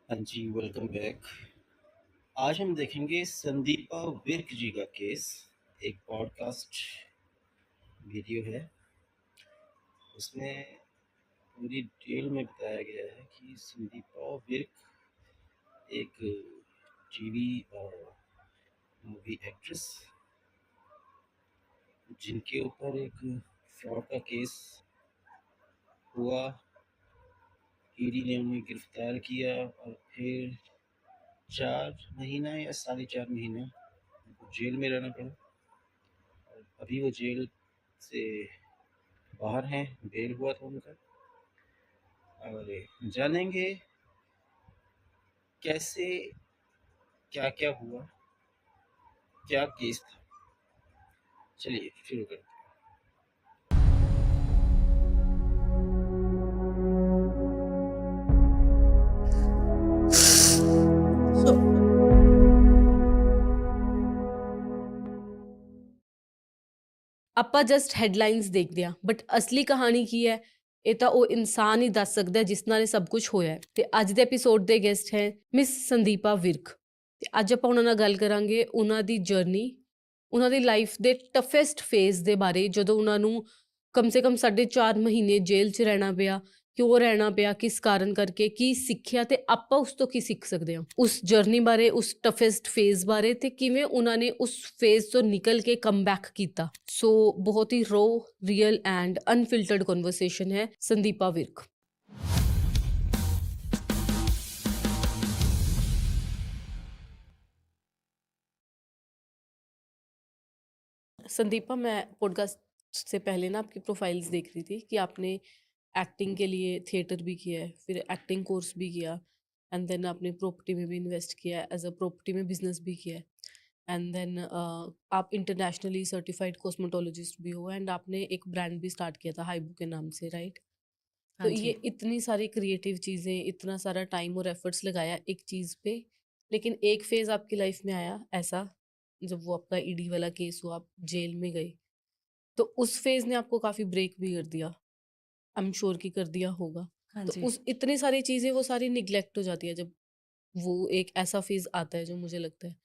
हाँ जी, welcome back. आज हम देखेंगे संदीपा विर्क जी का केस। एक पॉडकास्ट वीडियो है, उसमें पूरी डिटेल में बताया गया है कि संदीपा विर्क एक टीवी और मूवी एक्ट्रेस जिनके ऊपर एक फ्रॉड का केस हुआ। ईडी ने उन्हें गिरफ्तार किया और फिर 4 महीना या 4.5 महीना उनको जेल में रहना पड़ा। और अभी वो जेल से बाहर हैं, बेल हुआ था उनका। और जानेंगे कैसे, क्या क्या हुआ, क्या केस था। चलिए शुरू करते हैं। So, ਆਪਾਂ ਜਸਟ ਹੈਡਲਾਈਨਸ ਦੇਖਦੇ ਆ ਬਟ ਅਸਲੀ ਕਹਾਣੀ ਕੀ ਹੈ ਇਹ ਤਾਂ ਉਹ ਇਨਸਾਨ ਹੀ ਦੱਸ ਸਕਦਾ ਜਿਸ ਨਾਲ ਇਹ ਸਭ ਕੁਝ ਹੋਇਆ ਹੈ। ਤੇ ਅੱਜ ਦੇ ਐਪੀਸੋਡ ਦੇ ਗੈਸਟ ਹੈ ਮਿਸ ਸੰਦੀਪਾ ਵਿਰਕ ਤੇ ਅੱਜ ਆਪਾਂ ਉਹਨਾਂ ਨਾਲ ਗੱਲ ਕਰਾਂਗੇ ਉਹਨਾਂ ਦੀ ਜਰਨੀ, ਉਹਨਾਂ ਦੀ ਲਾਈਫ ਦੇ ਟਫੈਸਟ ਫੇਜ਼ ਦੇ ਬਾਰੇ, ਜਦੋਂ ਉਹਨਾਂ ਨੂੰ ਕਮ ਸੇ ਕਮ 4.5 ਮਹੀਨੇ ਜੇਲ੍ਹ 'ਚ ਰਹਿਣਾ ਪਿਆ। ਕਿਉਂ ਰਹਿਣਾ ਪਿਆ, ਕਿਸ ਕਾਰਨ ਕਰਕੇ, ਕੀ ਸਿੱਖਿਆ ਤੇ ਆਪਾਂ ਉਸ ਤੋਂ ਕੀ ਸਿੱਖ ਸਕਦੇ ਹਾਂ, ਉਸ ਜਰਨੀ ਬਾਰੇ, ਉਸ ਟਫੈਸਟ ਫੇਜ਼ ਬਾਰੇ ਤੇ ਕਿਵੇਂ ਉਹਨਾਂ ਨੇ ਉਸ ਫੇਜ਼ ਤੋਂ ਨਿਕਲ ਕੇ ਕਮਬੈਕ ਕੀਤਾ। ਸੋ ਬਹੁਤ ਹੀ ਰੋ, ਰੀਅਲ ਐਂਡ ਅਨਫਿਲਟਰਡ ਕਨਵਰਸੇਸ਼ਨ ਹੈ ਸੰਦੀਪਾ ਵਿਰਕ। संदीपा, मैं पॉडकास्ट से पहले ना आपकी प्रोफाइल्स देख रही थी कि आपने एक्टिंग के लिए थिएटर भी किया है, फिर एक्टिंग कोर्स भी किया, एंड देन आपने प्रॉपर्टी में भी इन्वेस्ट किया है, एज अ प्रॉपर्टी में बिजनेस भी किया है, एंड देन आप इंटरनेशनली सर्टिफाइड कॉस्मेटोलॉजिस्ट भी हो, एंड आपने एक ब्रांड भी स्टार्ट किया था हाइबू के नाम से, राइट? हाँ तो ये जी। इतनी सारी क्रिएटिव चीज़ें, इतना सारा टाइम और एफर्ट्स लगाया एक चीज़ पे, लेकिन एक फेज़ आपकी लाइफ में आया ऐसा, जब वो आपका ईडी वाला केस हुआ, आप जेल में गए, तो उस फेज़ ने आपको काफ़ी ब्रेक भी कर दिया। आई एम श्योर कि कर दिया होगा। हाँ तो जी। उस इतनी सारी चीज़ें वो सारी निग्लेक्ट हो जाती है जब वो एक ऐसा फेज़ आता है, जो मुझे लगता है।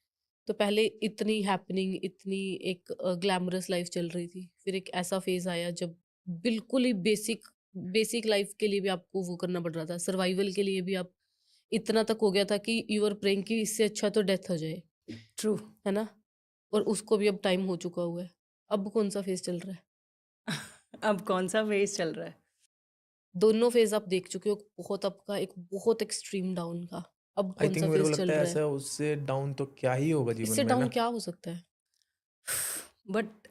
तो पहले इतनी हैपनिंग, इतनी एक ग्लैमरस लाइफ चल रही थी, फिर एक ऐसा फेज़ आया जब बिल्कुल ही बेसिक बेसिक लाइफ के लिए भी आपको वो करना पड़ रहा था, सर्वाइवल के लिए भी आप इतना तक हो गया था कि यू आर प्रेइंग कि इससे अच्छा तो डेथ हो जाए, ट्रू। है ना? और उसको भी अब टाइम हो चुका हुआ है। अब कौन-सा फेज़ चल रहा है? अब कौन-सा फ़ेज़ चल रहा है? दोनों फेज़ आप देख चुके हो, बहुत आपका एक बहुत एक्सट्रीम डाउन का। अब आई कौन-सा थिंक मेरे को फेज़ चल लगता है रहा है? ऐसा उससे डाउन तो क्या ही होगा जीवन इससे में डाउन ना। क्या हो सकता है? बट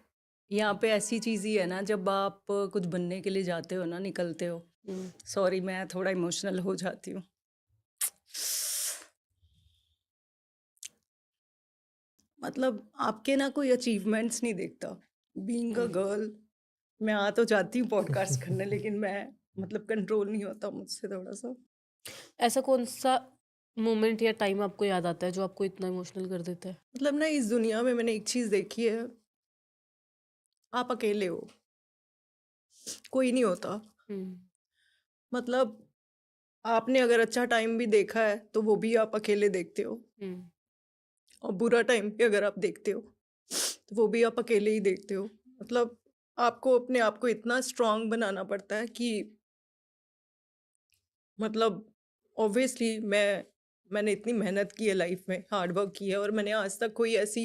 यहाँ पे ऐसी चीज़ ही है ना, जब आप कुछ बनने के लिए जाते हो ना, निकलते हो। हुँ। सॉरी, मैं थोड़ा इमोशनल हो जाती हूँ। मतलब आपके ना कोई अचीवमेंट्स नहीं देखता। बीइंग अ गर्ल, मैं आ तो जाती हूँ पॉडकास्ट करने, लेकिन मैं मतलब कंट्रोल नहीं होता मुझसे थोड़ा-सा। ऐसा कौन-सा मोमेंट या टाइम आपको याद आता है जो आपको इतना इमोशनल कर देता है? मतलब ना, इस दुनिया में मैंने एक चीज़ देखी है, आप अकेले हो, कोई नहीं होता। हुँ। मतलब आपने अगर अच्छा टाइम भी देखा है, तो वो भी आप अकेले देखते हो, हुँ। और बुरा टाइम भी अगर आप देखते हो, तो वो भी आप अकेले ही देखते हो। मतलब आपको अपने आप को इतना स्ट्रॉन्ग बनाना पड़ता है कि मतलब ऑब्वियसली मैंने इतनी मेहनत की है लाइफ में, हार्ड वर्क की है, और मैंने आज तक कोई ऐसी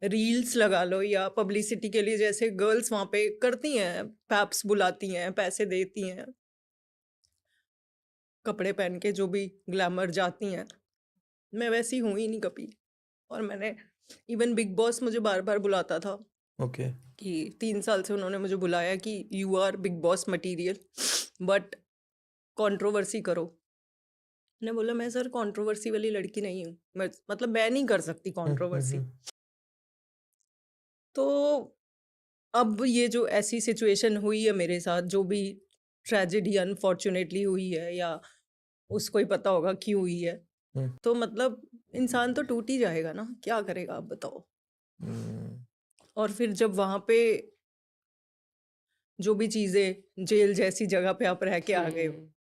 रील्स लगा लो या पब्लिसिटी के लिए, जैसे गर्ल्स वहाँ पे करती हैं, पैप्स बुलाती हैं, पैसे देती हैं, कपड़े पहन के जो भी ग्लैमर जाती हैं, मैं वैसी हूँ ही नहीं कभी। और मैंने इवन बिग बॉस मुझे बार-बार बुलाता था ओके। कि 3 साल से उन्होंने मुझे बुलाया कि you are Bigg Boss material, but controversy करो। मैंने बोला, मैं सर कंट्रोवर्सी वाली लड़की नहीं हूँ। मैं नहीं कर सकती कंट्रोवर्सी। तो अब ये जो ऐसी सिचुएशन हुई है मेरे साथ, जो भी ट्रेजेडी अनफॉर्चुनेटली हुई है, या उसको ही पता होगा क्यों हुई है, तो मतलब इंसान तो टूट ही जाएगा ना, क्या करेगा आप बताओ। और फिर जब वहाँ पे जो भी चीज़ें, जेल जैसी जगह पे आप रह के आ गए हो, हुँ।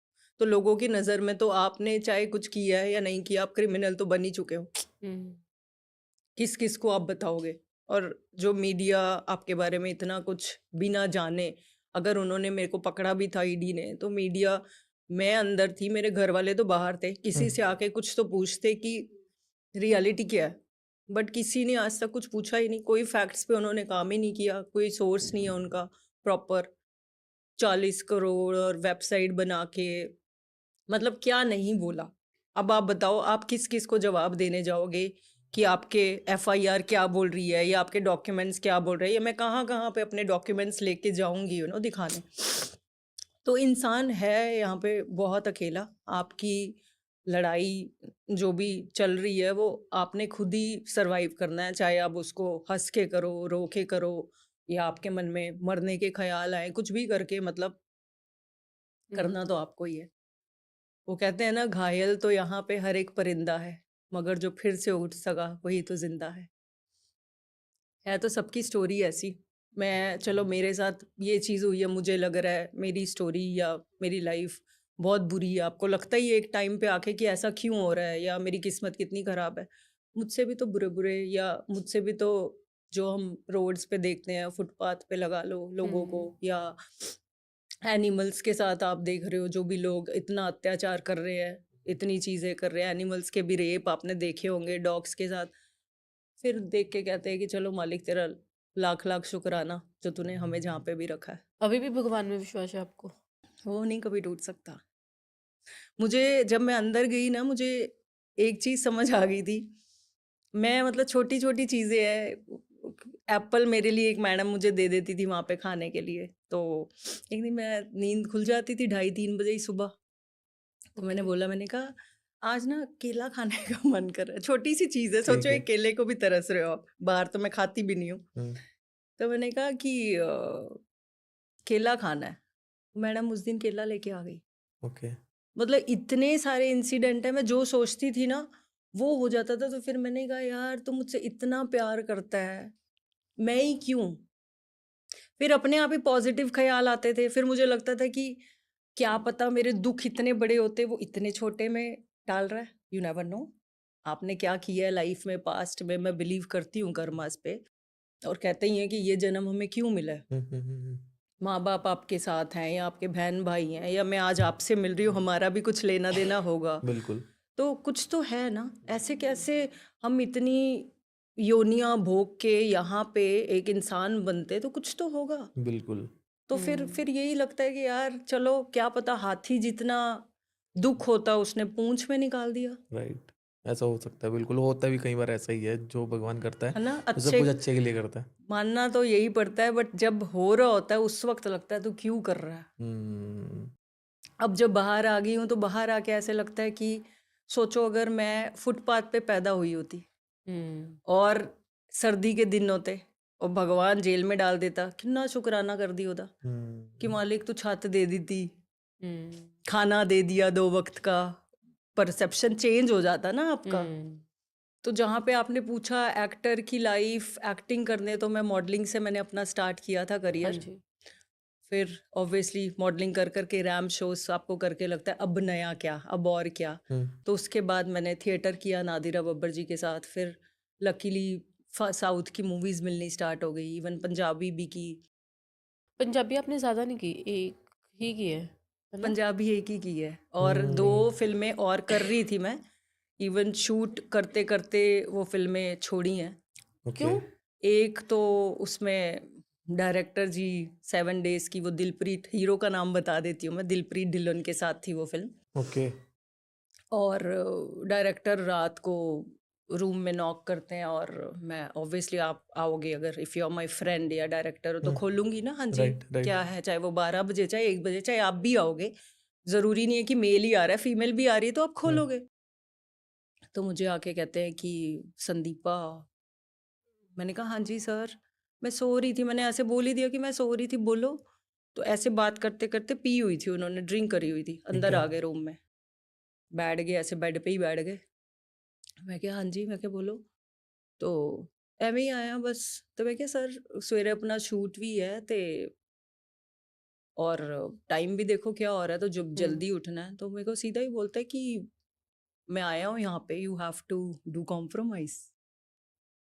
तो लोगों की नज़र में तो आपने चाहे कुछ किया है या नहीं किया, आप क्रिमिनल तो बन ही चुके हो। किस किस को आप बताओगे? और जो मीडिया आपके बारे में इतना कुछ बिना जाने, अगर उन्होंने मेरे को पकड़ा भी था ईडी ने, तो मीडिया, मैं अंदर थी, मेरे घर वाले तो बाहर थे, किसी से आके कुछ तो पूछते कि रियलिटी क्या है। बट किसी ने आज तक कुछ पूछा ही नहीं, कोई फैक्ट्स पे उन्होंने काम ही नहीं किया, कोई सोर्स नहीं है उनका प्रॉपर। 40 करोड़ और वेबसाइट बना के, मतलब क्या नहीं बोला। अब आप बताओ, आप किस किस को जवाब देने जाओगे कि आपके एफआईआर क्या बोल रही है या आपके डॉक्यूमेंट्स क्या बोल रहे हैं, या मैं कहाँ कहाँ पे अपने डॉक्यूमेंट्स लेके जाऊंगी दिखाने। तो इंसान है यहाँ पे बहुत अकेला। आपकी लड़ाई जो भी चल रही है वो आपने खुद ही सरवाइव करना है, चाहे आप उसको हंस के करो, रो के करो, या आपके मन में मरने के ख्याल आए, कुछ भी करके, मतलब करना तो आपको ही है। वो कहते हैं ना, घायल तो यहाँ पे हर एक परिंदा है, मगर जो फिर से उठ सका वही तो जिंदा है तो सबकी स्टोरी ऐसी। मैं, चलो मेरे साथ ये चीज़ हुई है, मुझे लग रहा है मेरी स्टोरी या मेरी लाइफ बहुत बुरी है, आपको लगता ही है एक टाइम पे आके कि ऐसा क्यों हो रहा है या मेरी किस्मत कितनी ख़राब है। मुझसे भी तो बुरे बुरे, या मुझसे भी तो जो हम रोड्स पे देखते हैं, फुटपाथ पे लगा लो लोगों को, या एनिमल्स के साथ आप देख रहे हो जो भी लोग इतना अत्याचार कर रहे हैं, इतनी चीज़ें कर रहे हैं, एनिमल्स के भी रेप आपने देखे होंगे, डॉग्स के साथ। फिर देख के कहते हैं कि चलो मालिक तेरा लाख लाख शुक्राना जो तूने हमें जहाँ पे भी रखा है। अभी भी भगवान में विश्वास है आपको? वो नहीं कभी टूट सकता। मुझे जब मैं अंदर गई ना, मुझे एक चीज़ समझ आ गई थी। मैं, मतलब छोटी छोटी चीज़ें हैं, एप्पल मेरे लिए एक मैडम मुझे दे देती थी वहाँ पे खाने के लिए। तो एक दिन मैं, नींद खुल जाती थी 2:30-3 बजे ही सुबह। तो मैंने बोला, मैंने कहा आज ना केला खाने का मन कर रहा है। छोटी सी चीज़ है, ठीक सोचो है। एक केले को भी तरस रहे हो आप, बाहर तो मैं खाती भी नहीं हूँ। हम्म, तो मैंने कहा कि केला खाना है। मैडम उस दिन केला लेके आ गई। ओके। मतलब इतने सारे इंसिडेंट है, मैं जो सोचती थी ना वो हो जाता था। तो फिर मैंने कहा यार तू मुझसे इतना प्यार करता है, मैं ही क्यों। फिर अपने आप ही पॉजिटिव ख्याल आते थे। फिर मुझे लगता था कि क्या पता मेरे दुख इतने बड़े होते, वो इतने छोटे में डाल रहा है। यू नेवर नो आपने क्या किया है लाइफ में, पास्ट में। मैं बिलीव करती हूँ कर्मास पे, और कहते ही हैं कि ये जन्म हमें क्यों मिला है। माँ बाप आपके साथ हैं, या आपके बहन भाई हैं, या मैं आज आपसे मिल रही हूँ, हमारा भी कुछ लेना देना होगा। बिल्कुल। तो कुछ तो है ना। ऐसे कैसे हम इतनी योनियां भोग के यहाँ पे एक इंसान बनते, तो कुछ तो होगा। बिल्कुल। तो फिर यही लगता है कि यार चलो, क्या पता हाथी जितना दुख होता उसने पूंछ में निकाल दिया, राइट। ऐसा हो सकता है, बिल्कुल होता भी कई बार ऐसा ही है। जो भगवान करता है है ना। वो सब अच्छे कुछ अच्छे के लिए करता है। मानना तो यही पड़ता है, बट जब हो रहा होता है उस वक्त लगता है तू क्यों कर रहा है। हम्म। अब जब बाहर आ गई हूँ तो बाहर आके ऐसे लगता है कि सोचो अगर मैं फुटपाथ पे पैदा हुई होती और सर्दी के दिन होते और भगवान जेल में डाल देता, कितना शुक्राना कर दी होता कि मालिक तू छत दे दी थी, खाना दे दिया 2 वक्त का। परसेप्शन चेंज हो जाता ना आपका। तो जहाँ पे आपने पूछा एक्टर की लाइफ, एक्टिंग करने, तो मैं मॉडलिंग से मैंने अपना स्टार्ट किया था करियर। फिर ऑब्वियसली मॉडलिंग कर करके रैम शोज आपको करके लगता है अब नया क्या, अब और क्या। तो उसके बाद मैंने थिएटर किया नादिरा बब्बर जी के साथ। फिर लकीली साउथ की मूवीज़ मिलनी स्टार्ट हो गई, इवन पंजाबी भी की। पंजाबी आपने ज़्यादा नहीं की, एक ही की है ना? पंजाबी एक ही की है, और 2 फिल्में और कर रही थी मैं। इवन शूट करते करते वो फिल्में छोड़ी हैं। ओके। क्यों? एक तो उसमें डायरेक्टर जी 7 डेज की, वो दिलप्रीत, हीरो का नाम बता देती हूँ मैं, दिलप्रीत ढिल्लोन के साथ थी वो फिल्म। ओके। और डायरेक्टर रात को रूम में नॉक करते हैं, और मैं ऑब्वियसली, आप आओगे अगर, if you are my friend या डायरेक्टर हो तो खोलूंगी ना, हाँ जी राइट राइट। क्या है, चाहे वो 12 बजे, चाहे 1 बजे, चाहे आप भी आओगे। ज़रूरी नहीं है कि मेल ही आ रहा है, फीमेल भी आ रही है तो आप खोलोगे। तो मुझे आके कहते हैं कि संदीपा। मैंने कहा हाँ जी सर, मैं सो रही थी, मैंने ऐसे बोल ही दिया कि मैं सो रही थी, बोलो। तो ऐसे बात करते करते पी हुई थी उन्होंने, ड्रिंक करी हुई थी, अंदर आ गए रूम में, बैठ गए ऐसे बेड पे ही बैठ गए। मैं क्या हाँ जी, मैं क्या बोलो। तो एवें ही आया बस। तो मैं क्या सर सवेरे अपना शूट भी है, तो और टाइम भी देखो क्या हो रहा है, तो जब हम्म। जल्दी उठना है तो मेरे को सीधा ही बोलता है कि मैं आया हूँ यहाँ पे, you have to do compromise.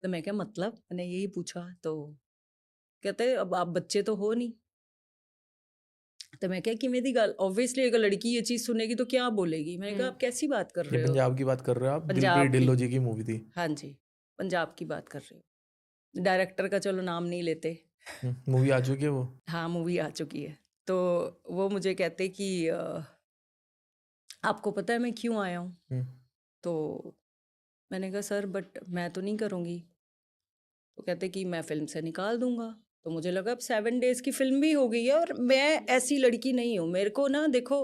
तो मैं क्या मतलब, मैंने यही पूछा। तो कहते अब आप बच्चे तो हो नहीं। तो मैं क्या कि मेरी गल ऑब्वियसली अगर लड़की ये चीज सुनेगी तो क्या बोलेगी। मैंने कहा हम्म। आप कैसी बात कर ये रहे हो। पंजाब की बात कर रहे हो आप? दिलप्रीत पंजाब की, ढिल्लों जी की मूवी थी। हाँ जी, पंजाब की बात कर रही हूँ। डायरेक्टर का चलो नाम नहीं लेते। मूवी आ चुकी है वो? हाँ, मूवी आ चुकी है। तो वो मुझे कहते कि आपको पता है मैं क्यों आया हूँ। हम्म, तो मैंने कहा सर बट मैं तो नहीं करूँगी। तो कहते कि मैं फिल्म से निकाल दूंगा। तो मुझे लगा अब 7 डेज की फिल्म भी हो गई है, और मैं ऐसी लड़की नहीं हूँ। मेरे को ना देखो,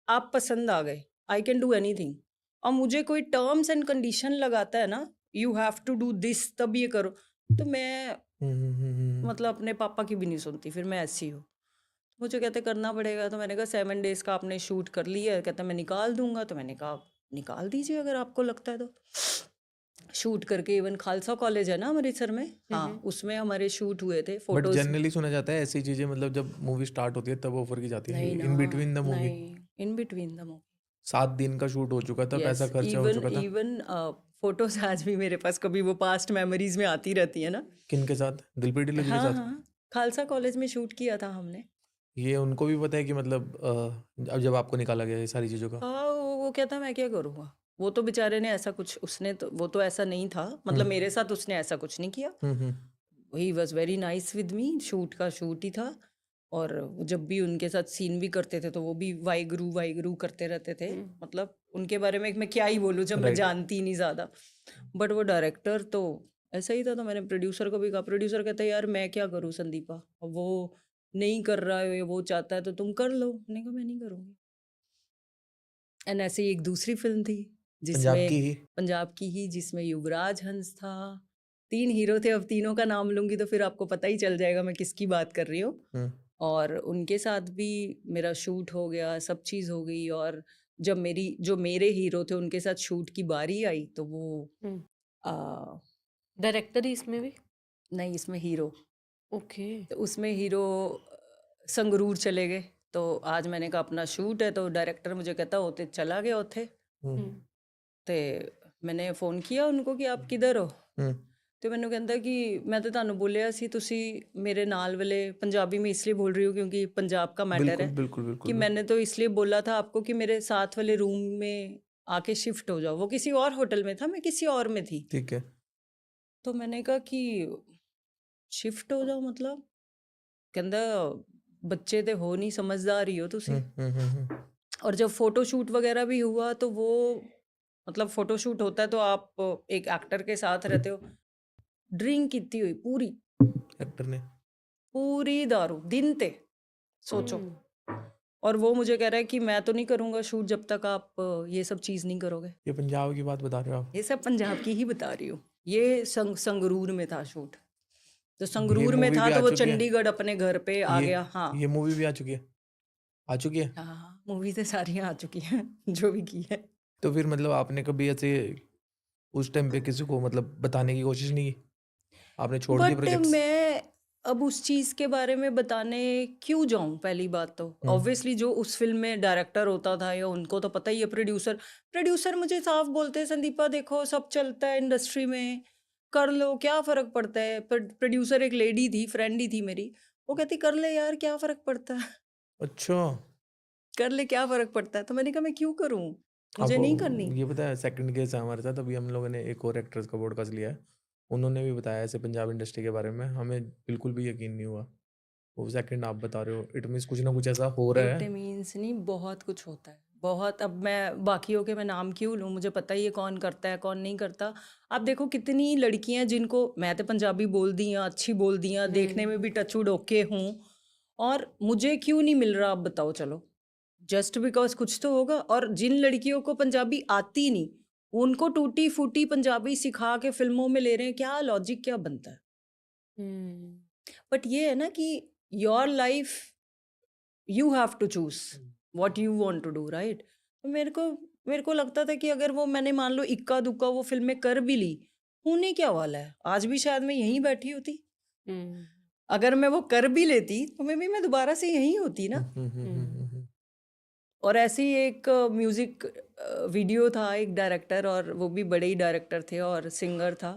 आप पसंद आ गए, आई कैन डू एनीथिंग। और मुझे कोई टर्म्स एंड कंडीशन लगाता है ना, you have to do this, तब ये करो, तो मैं मतलब अपने पापा की भी नहीं सुनती, फिर मैं ऐसी हूँ। मुझे कहते करना पड़ेगा। तो मैंने कहा 7 डेज का आपने शूट कर लिया है। कहता मैं निकाल दूंगा। तो मैंने कहा निकाल दीजिए अगर आपको लगता है तो। शूट करके, इवन खालसा कॉलेज है ना अमृतसर में, हाँ, उसमें हमारे शूट हुए थे बट फोटोज। जनरली सुना जाता है ऐसी चीजें मतलब जब मूवी स्टार्ट होती है तब ऑफर की जाती है, नहीं ना, इन बिटवीन द मूवी। नहीं, इन बिटवीन द मूवी। 7 दिन का शूट हो चुका था, पैसा यस, खर्चा हो इवन चुका था। इवन फोटोज आज भी मेरे पास, कभी वो पास्ट मेमोरीज में आती रहती है ना। किन के साथ? दिलप्रीत ढिल्लों जी के हाँ साथ? हाँ, खालसा कॉलेज में शूट किया था हमने। ये उनको भी पता है कि मतलब अब जब आपको निकाला गया ये सारी चीजों का? हाँ, वो कहता मैं क्या करूँगा। वो तो बेचारे ने ऐसा कुछ, उसने तो, वो तो ऐसा नहीं था, मतलब मेरे साथ उसने ऐसा कुछ नहीं किया। He was very nice with me. Shoot का शूट ही था। और जब भी उनके साथ सीन भी करते थे तो वो भी वाइगुरु करते रहते थे। मतलब उनके बारे में मैं क्या ही बोलूँ जब मैं राइट। जानती ही नहीं ज़्यादा। बट वो डायरेक्टर तो ऐसा ही था। तो मैंने प्रोड्यूसर को भी कहा, प्रोड्यूसर कहता है यार मैं क्या करूँ संदीपा, अब वो नहीं कर रहा है, वो चाहता है तो तुम कर लो। मैंने कहा मैं नहीं करूँगी। एंड ऐसे ही एक दूसरी फिल्म थी पंजाब की जिसमें, ही? पंजाब की ही, जिसमें युवराज हंस था। 3 हीरो थे, अब तीनों का नाम लूंगी तो फिर आपको पता ही चल जाएगा मैं किसकी बात कर रही हूँ। हम्म, और उनके साथ भी मेरा शूट हो गया, सब चीज़ हो गई। और जब जो मेरे हीरो थे उनके साथ शूट की बारी आई तो वो आ, डायरेक्टर ही इसमें भी? नहीं, इसमें हीरो, ओके। तो उसमें हीरो संगरूर चले गए। तो आज मैंने कहा अपना शूट है, तो डायरेक्टर मुझे कहता होते चला गया होते। ਤੇ मैंने फ़ोन किया उनको कि आप किधर हो। तो मैंने कहता कि मैं तो ਤੁਹਾਨੂੰ ਬੋਲਿਆ ਸੀ ਤੁਸੀਂ मेरे नाल वाले, पंजाबी में इसलिए बोल रही हूँ क्योंकि पंजाब का मैटर बिल्कुल है, बिल्कुल कि बिल्कुल। मैंने तो इसलिए बोला था आपको कि मेरे साथ वाले रूम में आके शिफ्ट हो जाओ। वो किसी और होटल में था, मैं किसी और में थी। ठीक है। तो मैंने कहा कि शिफ्ट हो जाओ मतलब, कहता बच्चे तो हो नहीं, समझदार ही हो तुसी। और जब फोटो शूट वगैरह भी हुआ तो वो, मतलब फोटो शूट होता है तो आप एक एक्टर के साथ रहते हो। ड्रिंक की हुई पूरी, एक्टर ने? पूरी दारू दिन ते, सोचो। और वो मुझे कह रहा है कि मैं तो नहीं करूँगा शूट जब तक आप ये सब चीज़ नहीं करोगे। ये पंजाब की बात बता रहे हो आप? ये सब पंजाब की ही बता रही हूँ। ये संगरूर में था शूट। तो ये संगरूर में मूवी था भी आ तो वो चुकी है? चंडीगढ़ अपने घर पे आ ये गया। हाँ ये मूवी भी आ चुकी है? आ चुकी है? हाँ, मूवी तो सारी आ चुकी हैं जो भी की है। तो फिर मतलब आपने कभी ऐसे उस टाइम पे किसी को मतलब बताने की कोशिश नहीं की? आपने छोड़ दिए बट प्रोजेक्ट्स? मैं अब उस चीज़ के बारे में बताने क्यों जाऊं। पहली बात तो ऑब्वियसली जो उस फिल्म में डायरेक्टर होता था या उनको तो पता ही है। प्रोड्यूसर मुझे साफ बोलते हैं संदीपा देखो सब चलता है इंडस्ट्री में, कर लो, क्या फ़र्क पड़ता है। प्रोड्यूसर एक लेडी थी, फ्रेंड ही थी मेरी, वो कहती कर ले यार, क्या फ़र्क पड़ता है। अच्छा। कर ले, क्या फ़र्क पड़ता है। तो मैंने कहा मैं क्यों करूँ, मुझे आपको नहीं करनी। ये पता है सेकंड केस है हमारे साथ, अभी हम लोगों ने एक और एक्ट्रेस का पॉडकास्ट लिया है, उन्होंने भी बताया ऐसे पंजाब इंडस्ट्री के बारे में, हमें बिल्कुल भी यकीन नहीं हुआ। वो सेकंड आप बता रहे हो, इट मीन्स कुछ ना कुछ ऐसा हो रहा इट है। मीन्स नहीं, बहुत कुछ होता है, बहुत। अब मैं बाकियों के मैं नाम क्यों लूँ, मुझे पता ही है कौन करता है कौन नहीं करता। आप देखो कितनी लड़कियां जिनको, मैं तो पंजाबी बोल दी हैं, अच्छी बोल दी हैं, देखने में भी टचवुड ओके हूँ, और मुझे क्यों नहीं मिल रहा। आप बताओ, चलो जस्ट बिकॉज कुछ तो होगा। और जिन लड़कियों को पंजाबी आती नहीं, उनको टूटी फूटी पंजाबी सिखा के फिल्मों में ले रहे हैं, क्या लॉजिक क्या बनता है। बट ये है ना कि your life, you have to choose what you want to do, right. तो मेरे को लगता था कि अगर वो, मैंने मान लो इक्का दुक्का वो फिल्में कर भी ली, होने क्या वाला है, आज भी शायद मैं यहीं बैठी होती। अगर मैं वो कर भी लेती तो मैं दोबारा से यहीं होती ना। और ऐसे ही एक म्यूजिक वीडियो था, एक डायरेक्टर, और वो भी बड़े ही डायरेक्टर थे और सिंगर था,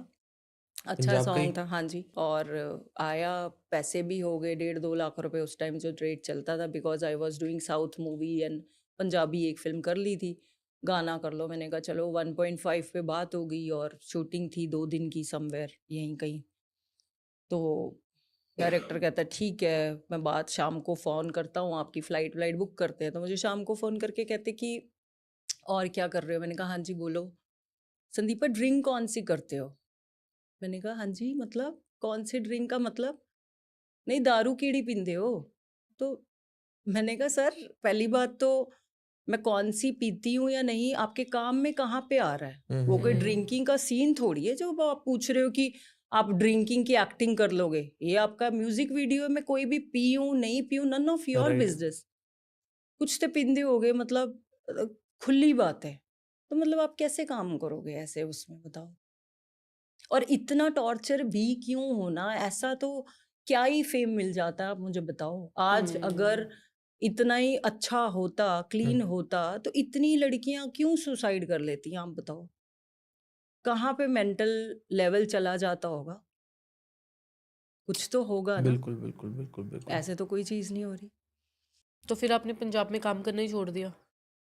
अच्छा पंजाब का ही? सॉन्ग था, हाँ जी। और आया, पैसे भी हो गए 1.5-2 लाख रुपए उस टाइम जो रेट चलता था, because I was doing south movie and Punjabi एक फिल्म कर ली थी, गाना कर लो। मैंने कहा चलो 1.5 पे बात हो गई, और शूटिंग थी 2 दिन की समवेयर यहीं कहीं। तो डायरेक्टर कहता है ठीक है, मैं बात शाम को फ़ोन करता हूँ, आपकी फ़्लाइट बुक करते हैं। तो मुझे शाम को फ़ोन करके कहते कि और क्या कर रहे हो? मैंने कहा हाँ जी बोलो। संदीपा ड्रिंक कौन सी करते हो? मैंने कहा हाँ जी, मतलब कौन सी ड्रिंक का मतलब? नहीं, दारू केड़ी पींदे हो? तो मैंने कहा सर, पहली बात तो मैं कौन सी पीती हूँ या नहीं आपके काम में कहाँ पे आ रहा है? वो कोई ड्रिंकिंग का सीन थोड़ी है जो आप पूछ रहे हो कि आप ड्रिंकिंग की एक्टिंग कर लोगे। ये आपका म्यूजिक वीडियो में, कोई भी पीऊं नहीं पीऊं, none of your right. Business. कुछ तो पिंदे हो गए, मतलब खुली बात है। तो मतलब आप कैसे काम करोगे ऐसे उसमें, बताओ। और इतना टॉर्चर भी क्यों होना? ऐसा तो क्या ही फेम मिल जाता, आप मुझे बताओ। आज अगर इतना ही अच्छा होता, क्लीन होता, तो इतनी लड़कियां क्यों सुसाइड कर लेती हैं, आप बताओ। कहाँ पे मेंटल लेवल चला जाता होगा? कुछ तो होगा ना। बिल्कुल बिल्कुल बिल्कुल बिल्कुल। ऐसे तो कोई चीज नहीं हो रही। तो फिर आपने पंजाब में काम करना ही छोड़ दिया?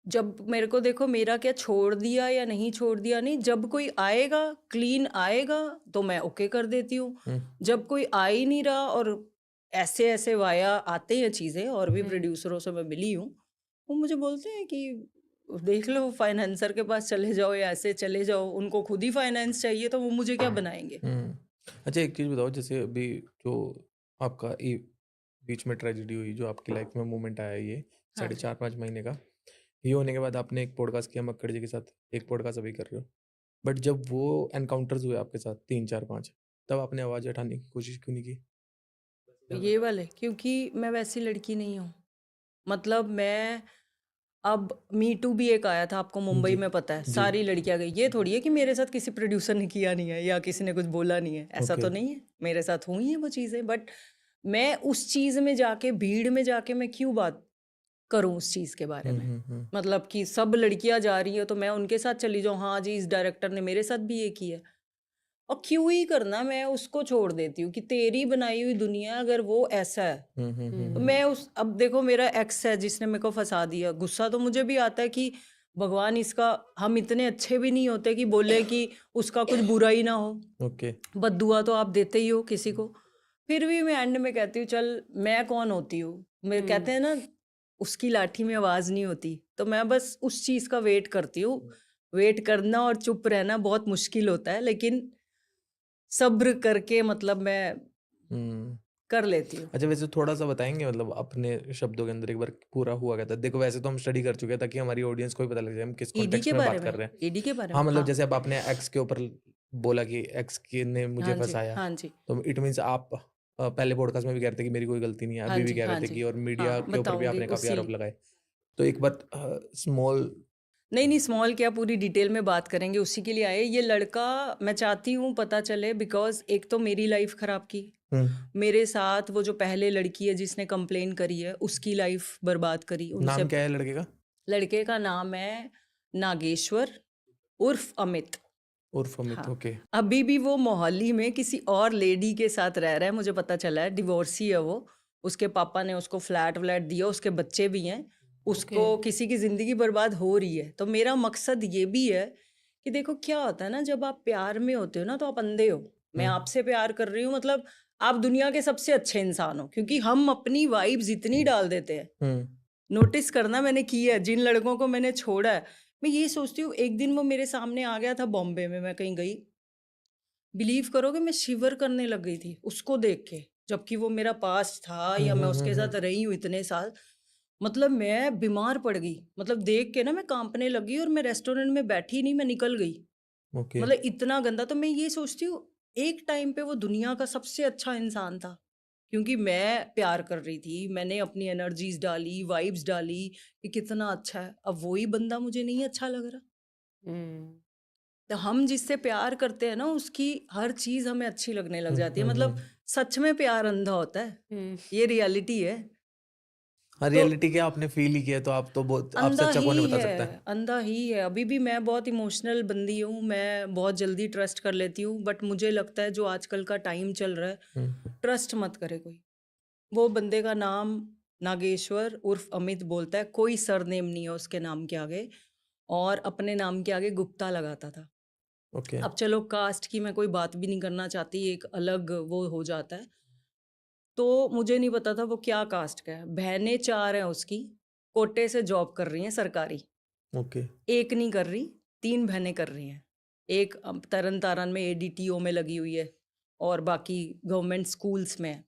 जब मेरे को देखो, मेरा क्या छोड़ दिया या नहीं छोड़ दिया नहीं, जब कोई आएगा क्लीन आएगा तो मैं ओके कर देती हूँ। जब कोई आ ही नहीं रहा, और ऐसे ऐसे वाया आते हैं चीज़ें, और भी प्रोड्यूसरों से मैं मिली हूँ, वो मुझे बोलते हैं कि देख लो, फाइनेंसर के पास चले जाओ या ऐसे चले जाओ, उनको खुद ही फाइनेंस चाहिए तो वो मुझे क्या बनाएंगे। अच्छा, एक चीज़ बताओ, जैसे अभी जो आपका ये बीच में ट्रेजेडी हुई, जो आपकी लाइफ में मोमेंट आया, ये हाँ 4.5-5 महीने का, ये होने के बाद आपने एक पॉडकास्ट किया मक्कड़ जी के साथ, एक पॉडकास्ट अभी कर रहे हो, बट जब वो एनकाउंटर्स हुए आपके साथ 3-4-5, तब आपने आवाज़ उठाने की कोशिश क्यों नहीं की? ये वाले, क्योंकि मैं वैसी लड़की नहीं हूँ। मतलब मैं, अब मी टू भी एक आया था, आपको मुंबई जी में पता है, जी। सारी लड़कियां गई। ये थोड़ी है कि मेरे साथ किसी प्रोड्यूसर ने किया नहीं है या किसी ने कुछ बोला नहीं है, ऐसा ओके। तो नहीं है। मेरे साथ हुई हैं वो चीज़ें, बट मैं उस चीज़ में जाके, भीड़ में जाके मैं क्यों बात करूं उस चीज़ के बारे में। मतलब कि सब लड़कियां जा रही है तो मैं उनके साथ चली जाऊं, हाँ जी इस डायरेक्टर ने मेरे साथ भी ये किया। और क्यों ही करना, मैं उसको छोड़ देती हूँ कि तेरी बनाई हुई दुनिया अगर वो ऐसा है, तो मैं उस, अब देखो मेरा एक्स है जिसने मेरे को फंसा दिया, गुस्सा तो मुझे भी आता है कि भगवान इसका, हम इतने अच्छे भी नहीं होते कि बोले कि उसका कुछ बुरा ही ना हो। ओके। बद्दुआ तो आप देते ही हो किसी को। फिर भी मैं एंड में कहती हूँ चल, मैं कौन होती हूँ, मैं कहते हैं ना उसकी लाठी में आवाज नहीं होती, तो मैं बस उस चीज का वेट करती हूँ। वेट करना और चुप रहना बहुत मुश्किल होता है, लेकिन सब्र करके मतलब मैं कर लेती हूँ। अच्छा, वैसे थोड़ा सा बताएंगे, मतलब अपने शब्दों के अंदर एक बार पूरा हुआ क्या था? देखो, वैसे तो हम स्टडी कर चुके हैं ताकि हमारी ऑडियंस को भी पता लग जाए हम किस ईडी कॉन्टेक्स्ट के में बारे बात में, कर रहे हैं। ईडी के बारे हाँ, में, मतलब हाँ जैसे अब आपने एक्स के ऊपर बोला कि एक्स के ने मुझे हाँ जी, फंसाया, हाँ जी, तो इट मीन्स आप पहले पॉडकास्ट में भी कह रहे थे कि मेरी कोई गलती नहीं है, हाँ अभी भी जी, कह रहे हाँ थे जी, कि, और मीडिया हाँ के ऊपर भी बताऊंगी आपने काफी उसी। आरोप लगाए। तो एक बार स्मॉल, नहीं स्मॉल क्या, पूरी डिटेल में बात करेंगे, उसी के लिए आए। ये लड़का मैं चाहती हूँ पता चले, बिकॉज एक तो मेरी लाइफ खराब की, मेरे साथ वो जो पहले लड़की है जिसने कंप्लेन करी है उसकी लाइफ बर्बाद करी। उनसे, नाम क्या है लड़के का? लड़के का नाम है नागेश्वर उर्फ अमित। उर्फ अमित, हाँ, ओके। अभी भी वो मोहाली में किसी और लेडी के साथ रह रहा है, मुझे पता चला है, डिवोर्सी है वो। उसके पापा ने उसको फ्लैट व्लैट दिया, उसके बच्चे भी हैं, उसको किसी की जिंदगी बर्बाद हो रही है। तो मेरा मकसद ये भी है कि देखो क्या होता है ना, जब आप प्यार में होते हो ना तो आप अंधे हो। मैं आपसे प्यार कर रही हूँ, मतलब आप दुनिया के सबसे अच्छे इंसान हो, क्योंकि हम अपनी वाइब्स इतनी डाल देते हैं। नोटिस करना, मैंने किया है जिन लड़कों को मैंने छोड़ा है, मैं ये सोचती हूँ, एक दिन वो मेरे सामने आ गया था बॉम्बे में, मैं कहीं गई, बिलीव करोगे मैं शिवर करने लग गई थी उसको देख के, जबकि वो मेरा पास था या मैं उसके साथ रही हूँ इतने साल। मतलब मैं बीमार पड़ गई, मतलब देख के ना मैं कांपने लगी, और मैं रेस्टोरेंट में बैठी नहीं, मैं निकल गई। ओके। मतलब इतना गंदा। तो मैं ये सोचती हूँ, एक टाइम पे वो दुनिया का सबसे अच्छा इंसान था, क्योंकि मैं प्यार कर रही थी, मैंने अपनी एनर्जीज डाली, वाइब्स डाली कि कितना अच्छा है। अब वही बंदा मुझे नहीं अच्छा लग रहा। तो हम जिससे प्यार करते हैं ना, उसकी हर चीज हमें अच्छी लगने लग जाती है। मतलब सच में प्यार अंधा होता है, ये रियलिटी है। हाँ, तो रियलिटी क्या आपने फील ही किया, तो आप तो बहुत आपसे अंधा अच्छा कौन ही ही बता है, सकता है। अंधा ही है। अभी भी मैं बहुत इमोशनल बंदी हूँ, मैं बहुत जल्दी ट्रस्ट कर लेती हूँ, बट मुझे लगता है जो आजकल का टाइम चल रहा है, हम्म, ट्रस्ट मत करे कोई। वो बंदे का नाम नागेश्वर उर्फ अमित बोलता है, कोई सरनेम नहीं है उसके नाम के आगे, और अपने नाम के आगे गुप्ता लगाता था। ओके अब चलो कास्ट की मैं कोई बात भी नहीं करना चाहती, एक अलग वो हो जाता है। तो मुझे नहीं पता था वो क्या कास्ट का है। बहनें 4 हैं उसकी, कोटे से जॉब कर रही हैं सरकारी। ओके एक नहीं कर रही, 3 बहनें कर रही हैं। एक तरन तारन में एडीटीओ में लगी हुई है, और बाकी गवर्नमेंट स्कूल्स में है।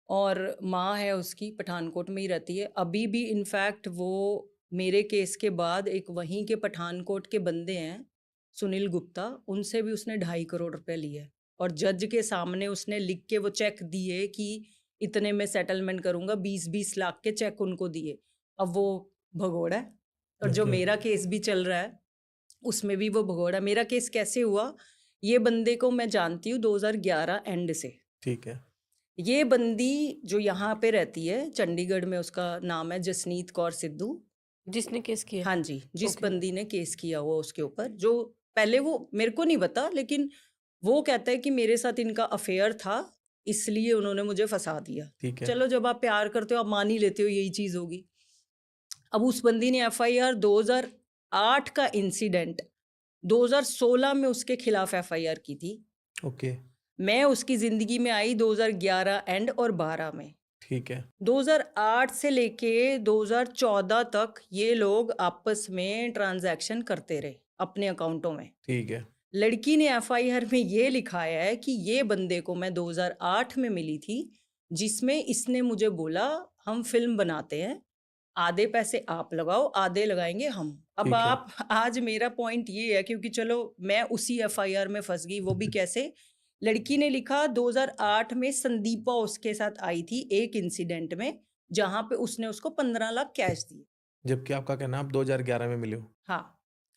और माँ है उसकी, पठानकोट में ही रहती है। अभी भी इनफैक्ट वो मेरे केस के बाद एक वहीं के पठानकोट के बंदे हैं, सुनील गुप्ता, उनसे भी उसने 2.5 करोड़ रुपए लिए हैं। और जज के सामने उसने लिख के वो चेक दिए कि इतने में सेटलमेंट करूंगा, 20-20 लाख के चेक उनको दिए। अब वो भगोड़ा है। और जो ओके मेरा केस भी चल रहा है उसमें भी वो भगोड़ा है। मेरा केस कैसे हुआ, ये बंदे को मैं जानती हूँ 2011 एंड से। ठीक है ये बंदी जो यहाँ पे रहती है चंडीगढ़ में, उसका नाम है जसनीत कौर सिद्धू। जिसने केस किया। हाँ जी, जिस ओके। बंदी ने केस किया हुआ उसके ऊपर, जो पहले वो मेरे को नहीं पता, लेकिन वो कहता है कि मेरे साथ इनका अफेयर था, इसलिए उन्होंने मुझे फंसा दिया। ठीक है चलो, जब आप प्यार करते हो आप मान ही लेते हो यही चीज होगी। अब उस बंदी ने एफआईआर 2008 का इंसिडेंट 2016 में उसके खिलाफ एफआईआर की थी। ओके मैं उसकी जिंदगी में आई 2011 एंड और 12 में। ठीक है 2008 से लेके 2014 तक ये लोग आपस में ट्रांजैक्शन करते रहे अपने अकाउंटों में। ठीक है लड़की ने एफआईआर में ये लिखाया है कि ये बंदे को मैं 2008 में मिली थी, जिसमें इसने मुझे बोला हम फिल्म बनाते हैं, आधे पैसे आप लगाओ, आधे लगाएंगे हम। अब ठीक है आप आज मेरा पॉइंट ये है, क्योंकि चलो मैं उसी एफआईआर में फंस गई, वो भी कैसे। लड़की ने लिखा 2008 में संदीपा उसके साथ आई थी एक इंसिडेंट में, जहां पे उसने उसको 15 लाख कैश दिए। जबकि आपका कहना आप 2011 में मिले हो। हाँ,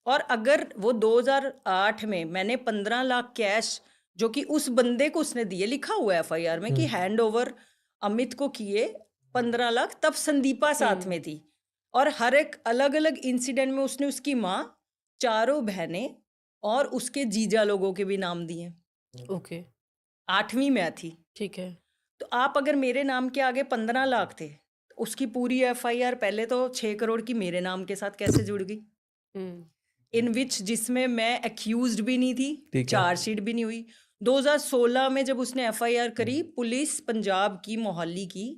और अगर वो 2008 में मैंने 15 लाख कैश जो कि उस बंदे को उसने दिए, लिखा हुआ है एफआईआर में कि हैंड ओवर अमित को किए 15 लाख, तब संदीपा साथ में थी। और हर एक अलग अलग इंसिडेंट में उसने उसकी माँ, 4 बहनें और उसके जीजा लोगों के भी नाम दिए। ओके। 8वीं मैं थी। ठीक है। तो आप अगर मेरे नाम के आगे 15 लाख थे, उसकी पूरी एफआईआर पहले तो 6 करोड़ की मेरे नाम के साथ कैसे जुड़ गई, इन विच जिसमें मैं एक्यूज्ड भी नहीं थी, ठीक है चार्जशीट भी नहीं हुई। 2016 में जब उसने एफआईआर करी, पुलिस पंजाब की मोहाली की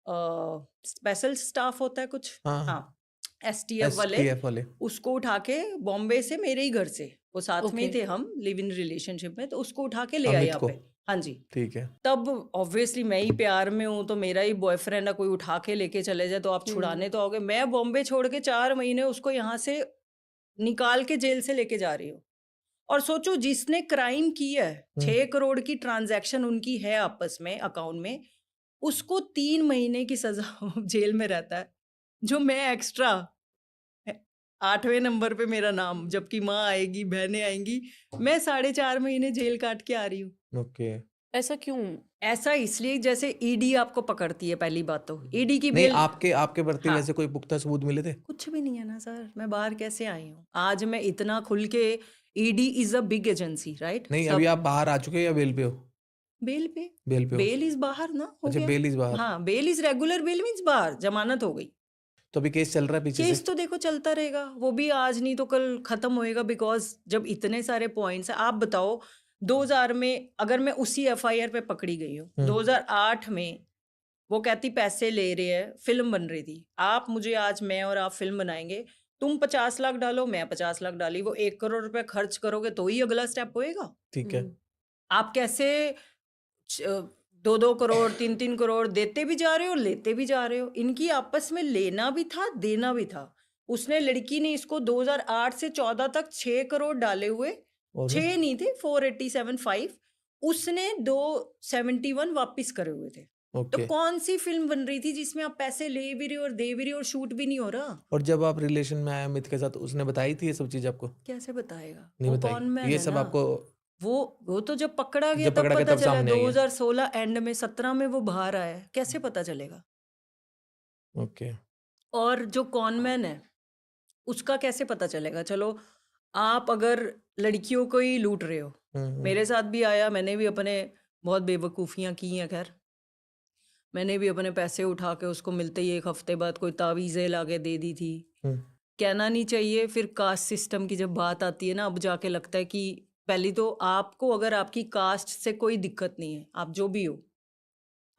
स्पेशल स्टाफ होता है कुछ, हाँ हाँ, एसटीएफ वाले, एसटीएफ वाले उसको उठा के बॉम्बे से, मेरे ही घर से, वो साथ में ही ओके। थे, हम लिव इन रिलेशनशिप में, तो उसको उठा के ले आए अमित यहाँ को पे। हाँ जी। ठीक है तब ऑब्वियसली मैं ही प्यार में हूँ, तो मेरा ही बॉयफ्रेंड है, कोई उठा के लेके चले जाए तो आप छुड़ाने तो आओगे। मैं बॉम्बे छोड़ के 4 महीने उसको यहाँ से निकाल के जेल से लेके जा रही हूँ। और सोचो, जिसने क्राइम किया है, 6 करोड़ की ट्रांजैक्शन उनकी है आपस में अकाउंट में, उसको 3 महीने की सजा जेल में रहता है, जो मैं एक्स्ट्रा 8वें नंबर पे मेरा नाम, जबकि माँ आएगी, बहनें आएंगी, मैं 4.5 महीने जेल काट के आ रही हूँ। ओके ऐसा क्यों? ऐसा इसलिए जैसे ईडी आपको पकड़ती है, पहली बात तो ईडी की नहीं बेल। आपके प्रति हाँ, वैसे कोई पुख्ता सबूत मिले थे। कुछ भी नहीं है ना सर, मैं बाहर कैसे आई हूँ आज, मैं इतना खुल के। ED is a big agency, right? नहीं अभी आप बाहर आ चुके हो या बेल पे हो। बेल पे। बेल पे हो बेल इज बाहर ना, हो अच्छा गया। बेल इस बाहर हाँ, bail is regular, bail means बाहर, जमानत हो गई। तो अभी केस चल रहा है पीछे से केस तो देखो चलता रहेगा, वो भी आज नहीं तो कल खत्म होएगा, बिकॉज जब इतने सारे पॉइंट्स हैं। आप बताओ, 2000 में अगर मैं उसी एफआईआर पे पकड़ी गई हूँ, 2008 में वो कहती पैसे ले रहे हैं, फिल्म बन रही थी, आप मुझे आज, मैं और आप फिल्म बनाएंगे, तुम 50 लाख डालो, मैं 50 लाख डाली, वो 1 करोड़ रुपए खर्च करोगे तो ही अगला स्टेप होएगा। ठीक है आप कैसे 2-2 करोड़ 3-3 करोड़ देते भी जा रहे हो, लेते भी जा रहे हो। इनकी आपस में लेना भी था, देना भी था। उसने, लड़की ने इसको 2008 से 14 तक 6 करोड़ डाले हुए, और 6 नहीं थे, 487.5, उसने 271 वापिस करे हुए थे। तो ओके कौन सी फिल्म बन रही थी जिसमें आप पैसे ले भी रहे हो और दे भी रहे हो और शूट भी नहीं हो रहा? और जब आप रिलेशन में आए अमित के साथ, उसने बताई थी ये सब चीज आपको। कैसे बताएगा, नहीं वो बताई कॉन मैन ये है सब ना। आपको वो तो जब पकड़ा गया जब तब पकड़ा गया पता तब चला, सामने आ गया। 2016 एंड में 17 में वो बाहर आया है, कैसे पता चलेगा? ओके। और जो कॉनमैन है उसका कैसे पता चलेगा? चलो आप अगर लड़कियों को ही लूट रहे हो, मेरे साथ भी आया, मैंने भी अपने बहुत बेवकूफ़ियाँ की हैं। खैर मैंने भी अपने पैसे उठा के उसको मिलते ही 1 हफ्ते बाद कोई तावीज़ें लाके दे दी थी। कहना नहीं चाहिए। फिर कास्ट सिस्टम की जब बात आती है ना, अब जाके लगता है कि पहली तो आपको अगर आपकी कास्ट से कोई दिक्कत नहीं है, आप जो भी हो,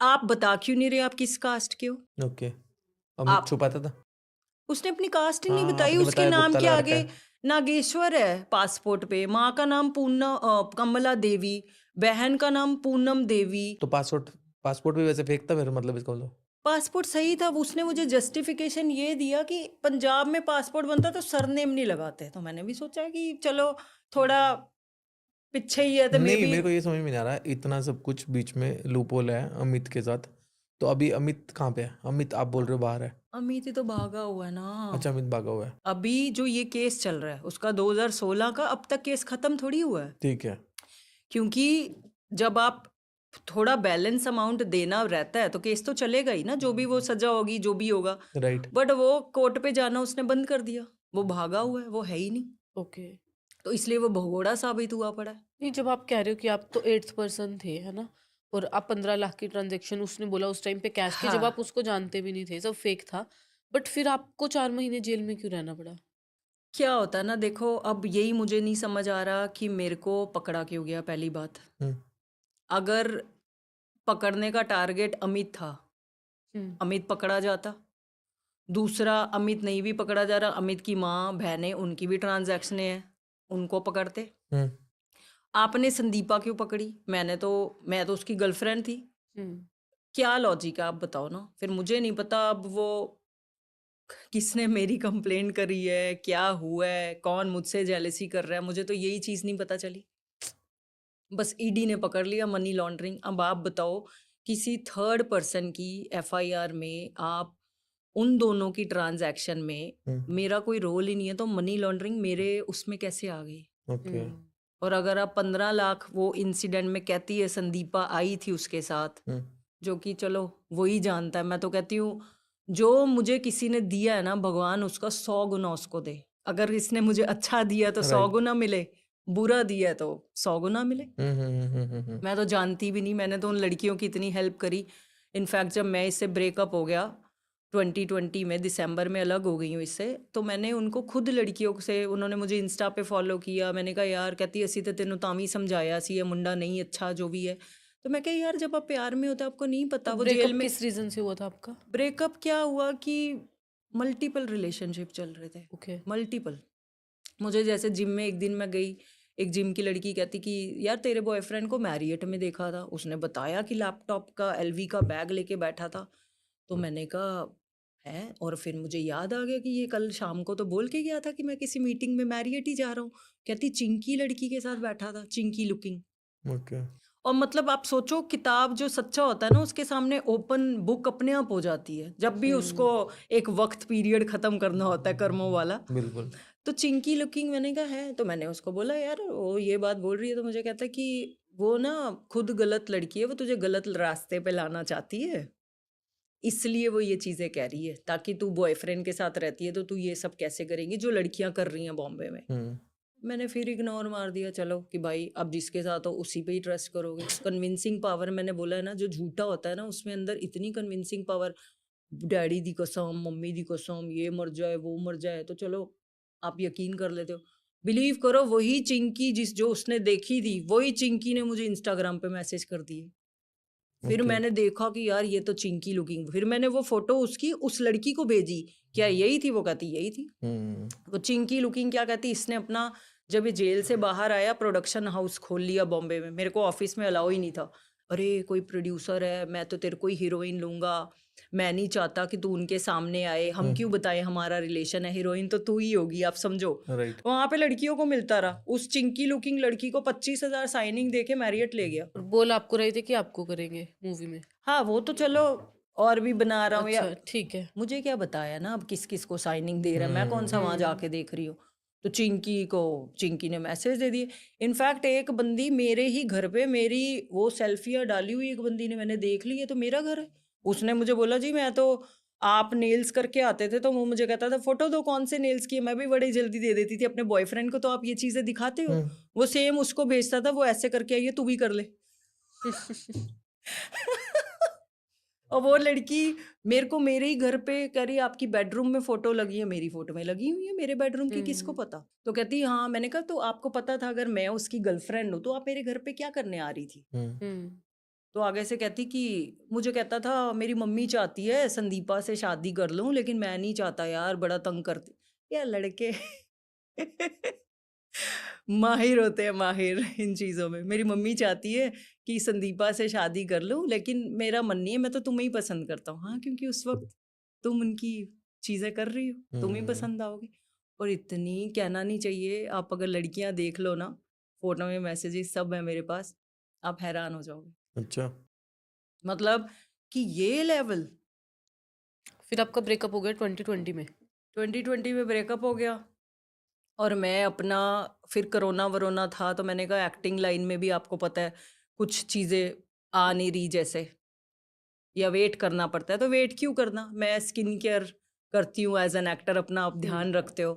आप बता क्यों नहीं रहे आप किस कास्ट के हो? ओके। अमित आप छुपाता था? उसने अपनी कास्ट ही नहीं हाँ, बताई। आपने उसके बताया नाम गुप्ता के लगा रखा आगे है। नागेश्वर है पासपोर्ट पे, माँ का नाम कमला देवी, बहन का नाम पूनम देवी। तो पासपोर्ट भी वैसे फेक था फिर, मतलब इसका मतलब? पासपोर्ट सही था। उसने मुझे जस्टिफिकेशन ये दिया कि पंजाब में पासपोर्ट बनता तो सरनेम नहीं लगाते। तो मैंने भी सोचा कि चलो थोड़ा पीछे ही है तो मे नहीं, बी। मेरे को ये समझ में नहीं आ रहा है, इतना सब कुछ बीच में लूपहोल है अमित के साथ। तो अभी अमित कहाँ पे है? अमित आप बोल रहे हो बाहर है? अमित ही तो भागा हुआ है ना। अच्छा, अमित भागा हुआ है। अभी जो ये केस चल रहा है उसका 2016 का, अब तक केस खत्म थोड़ी हुआ है। ठीक है। क्योंकि जब आप थोड़ा बैलेंस अमाउंट देना रहता है तो केस तो चलेगा ही ना, जो भी वो सजा होगी जो भी होगा। राइट। बट वो कोर्ट पे जाना उसने बंद कर दिया, वो भागा हुआ है, वो है ही नहीं। ओके। तो इसलिए वो भगोड़ा साबित हुआ पड़ा है। नहीं, जब आप कह रहे हो कि आप तो 8th पर्सन थे, है ना, और आप 15 लाख की ट्रांजेक्शन उसने बोला उस टाइम पे कैश की, जब हाँ, आप उसको जानते भी नहीं थे, सब फेक था, बट फिर आपको 4 महीने जेल में क्यों रहना पड़ा? क्या होता है ना, देखो अब यही मुझे नहीं समझ आ रहा कि मेरे को पकड़ा क्यों गया। पहली बात, हम्म। अगर पकड़ने का टारगेट अमित था, अमित पकड़ा जाता। दूसरा, अमित नहीं भी पकड़ा जा रहा, अमित की माँ बहनें उनकी भी ट्रांजैक्शनें हैं, उनको पकड़ते। आपने संदीपा क्यों पकड़ी? मैं तो उसकी गर्लफ्रेंड थी। क्या लॉजिक है आप बताओ ना। फिर मुझे नहीं पता अब वो किसने मेरी कंप्लेंट करी है, क्या हुआ है, कौन मुझसे जेलसी कर रहा है, मुझे तो यही चीज़ नहीं पता चली। बस ईडी ने पकड़ लिया मनी लॉन्ड्रिंग। अब आप बताओ, किसी थर्ड पर्सन की एफआईआर में आप उन दोनों की ट्रांजैक्शन में मेरा कोई रोल ही नहीं है, तो मनी लॉन्ड्रिंग मेरे उसमें कैसे आ गई? ओके। और अगर आप 15 लाख वो इंसिडेंट में कहती है संदीपा आई थी उसके साथ, जो कि चलो वही जानता है। मैं तो कहती हूँ जो मुझे किसी ने दिया है ना, भगवान उसका 100 गुना उसको दे। अगर इसने मुझे अच्छा दिया तो 100 राइट। गुना मिले, बुरा दिया है तो 100 गुना मिले। मैं तो जानती भी नहीं, मैंने तो उन लड़कियों की इतनी हेल्प करी। इनफैक्ट जब मैं इससे ब्रेकअप हो गया 2020 में, दिसंबर में अलग हो गई हूँ इससे, तो मैंने उनको खुद लड़कियों से, उन्होंने मुझे इंस्टा पे फॉलो किया। मैंने कहा यार, कहती असी तो तेनों तावी समझाया सी, ये मुंडा नहीं अच्छा जो भी है। तो मैं कहा यार, जब आप प्यार में होते आपको नहीं पता। वो जेल ब्रेकअप में किस रीजन से हुआ था आपका? ब्रेकअप क्या हुआ कि मल्टीपल रिलेशनशिप चल रहे थे। ओके। मल्टीपल। मुझे जैसे जिम में एक दिन मैं गई, एक जिम की लड़की कहती कि यार तेरे बॉयफ्रेंड को मैरियट में देखा था, उसने बताया कि लैपटॉप का एलवी का बैग लेके बैठा था। तो मैंने कहा है, और फिर मुझे याद आ गया कि ये कल शाम को तो बोल के गया था कि मैं किसी मीटिंग में मैरियट ही जा रहा हूँ। कहती चिंकी लड़की के साथ बैठा था, चिंकी लुकिंग। ओके। और मतलब आप सोचो, किताब जो सच्चा होता है ना, उसके सामने ओपन बुक अपने आप हो जाती है जब भी उसको एक वक्त पीरियड खत्म करना होता है, कर्मों वाला। बिल्कुल। तो चिंकी लुकिंग मैंने कहा है, तो मैंने उसको बोला यार वो ये बात बोल रही है, तो मुझे कहता है कि वो ना खुद गलत लड़की है, वो तुझे गलत रास्ते पे लाना चाहती है, इसलिए वो ये चीज़ें कह रही है, ताकि तू बॉयफ्रेंड के साथ रहती है तो तू ये सब कैसे करेंगी जो लड़कियां कर रही हैं बॉम्बे में। मैंने फिर इग्नोर मार दिया, चलो कि भाई अब जिसके साथ हो उसी पे ही ट्रस्ट करोगे। कन्विंसिंग पावर, मैंने बोला है ना, जो झूठा होता है ना उसमें अंदर इतनी कन्विंसिंग पावर, डैडी दी कसम, मम्मी दी कसम, ये मर जाए वो मर जाए, तो चलो आप यकीन कर लेते हो। बिलीव करो, वही चिंकी जो उसने देखी थी, वही चिंकी ने मुझे इंस्टाग्राम पे मैसेज कर दिए। फिर ओके। मैंने देखा कि यार ये तो चिंकी लुकिंग। फिर मैंने वो फोटो उसकी उस लड़की को भेजी, क्या यही थी? वो कहती यही थी। वो चिंकी लुकिंग क्या कहती, इसने अपना, जब ये जेल से बाहर आया, प्रोडक्शन हाउस खोल लिया बॉम्बे में। मेरे को ऑफिस में अलाउ ही नहीं था। अरे कोई प्रोड्यूसर है, मैं तो तेरे को ही हीरोइन लूंगा, मैं नहीं चाहता कि तू उनके सामने आए, हम क्यों बताएं हमारा रिलेशन है, हीरोइन तो तू ही होगी, आप समझो। राइट। वहां पे लड़कियों को मिलता रहा। उस चिंकी लुकिंग लड़की को 25,000 साइनिंग देके मैरियट ले गया। और बोल आपको रहे थे कि आपको करेंगे मूवी में? हाँ वो तो चलो और भी बना रहा हूँ, या अच्छा, ठीक है। मुझे क्या बताया ना अब किस किस को साइनिंग दे रहा है, मैं कौन सा वहां जाके देख रही हूँ। तो चिंकी ने मैसेज दे दिए। इनफैक्ट एक बंदी मेरे ही घर पे मेरी वो सेल्फियाँ डाली हुई एक बंदी ने मैंने देख ली, ये तो मेरा घर है। उसने मुझे बोला जी मैं तो आप नेल्स करके आते थे तो वो मुझे कहता था फोटो दो कौन से नेल्स किए, मैं भी बड़ी जल्दी दे देती थी अपने बॉयफ्रेंड को, तो आप ये चीजें दिखाते हो। वो सेम उसको भेजता था, वो ऐसे करके आई है तू भी कर ले। और वो लड़की मेरे को मेरे ही घर पे कह रही आपकी बेडरूम में फोटो लगी है, मेरी फोटो में लगी हुई है, मेरे बेडरूम की किसको पता। तो कहती हाँ, मैंने कहा तो आपको पता था अगर मैं उसकी गर्लफ्रेंड हूँ तो आप मेरे घर पे क्या करने आ रही थी। तो आगे से कहती कि मुझे कहता था मेरी मम्मी चाहती है संदीपा से शादी कर लूं लेकिन मैं नहीं चाहता यार, बड़ा तंग करती। यार लड़के माहिर होते हैं, माहिर इन चीज़ों में। मेरी मम्मी चाहती है कि संदीपा से शादी कर लूं लेकिन मेरा मन नहीं है, मैं तो तुम्हें ही पसंद करता हूँ। हाँ, क्योंकि उस वक्त तुम उनकी चीज़ें कर रही हो, तुम ही पसंद आओगे। और इतनी कहना नहीं चाहिए, आप अगर लड़कियां देख लो ना, फोटो में मैसेजेस सब है मेरे पास, आप हैरान हो जाओगे। अच्छा। मतलब कि ये लेवल। फिर आपका ब्रेकअप हो गया 2020 में। 2020 में ब्रेकअप हो गया और मैं अपना फिर कोरोना वरोना था तो मैंने कहा एक्टिंग लाइन में भी आपको पता है कुछ चीज़ें आ नहीं रही जैसे, या वेट करना पड़ता है। तो वेट क्यों करना, मैं स्किन केयर करती हूँ एज एन एक्टर, अपना आप ध्यान रखते हो।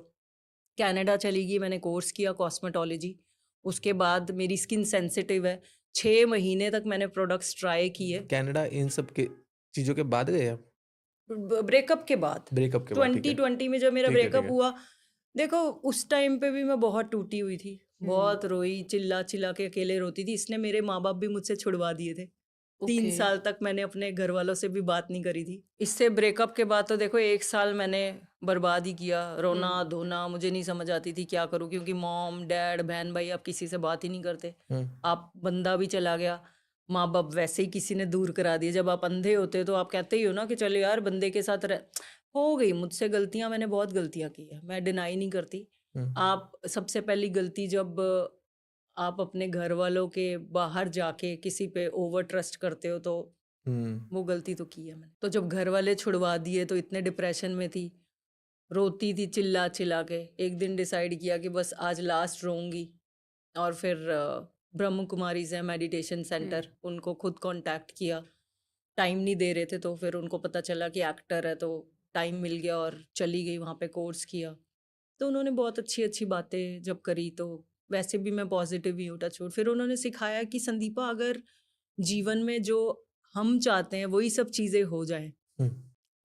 कनाडा चली गई, मैंने कोर्स किया कॉस्मेटोलॉजी। उसके बाद मेरी स्किन सेंसिटिव है, 6 महीने तक मैंने प्रोडक्ट्स ट्राई किए। कनाडा इन सब के चीज़ों के बाद गए आप? ब्रेकअप के बाद, ब्रेकअप के बाद, ठीक है। 2020 में जब मेरा ठीक है, ठीक ब्रेकअप है। हुआ, देखो उस टाइम पे भी मैं बहुत टूटी हुई थी, बहुत रोई, चिल्ला चिल्ला के अकेले रोती थी। इसने मेरे माँ बाप भी मुझसे छुड़वा दिए थे। 3 ओके। साल तक मैंने अपने घर वालों से भी बात नहीं करी थी। इससे ब्रेकअप के बाद तो देखो 1 साल मैंने बर्बाद ही किया, रोना धोना, मुझे नहीं समझ आती थी क्या करूँ, क्योंकि मॉम डैड बहन भाई आप किसी से बात ही नहीं करते। आप बंदा भी चला गया, माँ बाप वैसे ही किसी ने दूर करा दिए। जब आप अंधे होते हो तो आप कहते ही हो ना कि चलो यार बंदे के साथ हो गई मुझसे गलतियां, मैंने बहुत गलतियां की है, मैं डिनाई नहीं करती। आप सबसे पहली गलती जब आप अपने घर वालों के बाहर जाके किसी पे ओवर ट्रस्ट करते हो तो वो गलती तो की है मैंने। तो जब घर वाले छुड़वा दिए तो इतने डिप्रेशन में थी, रोती थी चिल्ला चिल्ला के। एक दिन डिसाइड किया कि बस आज लास्ट रोऊंगी, और फिर ब्रह्म कुमारी से मेडिटेशन सेंटर, उनको खुद कांटेक्ट किया। टाइम नहीं दे रहे थे तो फिर उनको पता चला कि एक्टर है तो टाइम मिल गया और चली गई वहाँ पे, कोर्स किया। तो उन्होंने बहुत अच्छी अच्छी बातें जब करी तो वैसे भी मैं पॉजिटिव ही हूँ, टच वुड। फिर उन्होंने सिखाया कि संदीपा अगर जीवन में जो हम चाहते हैं वही सब चीज़ें हो जाएं,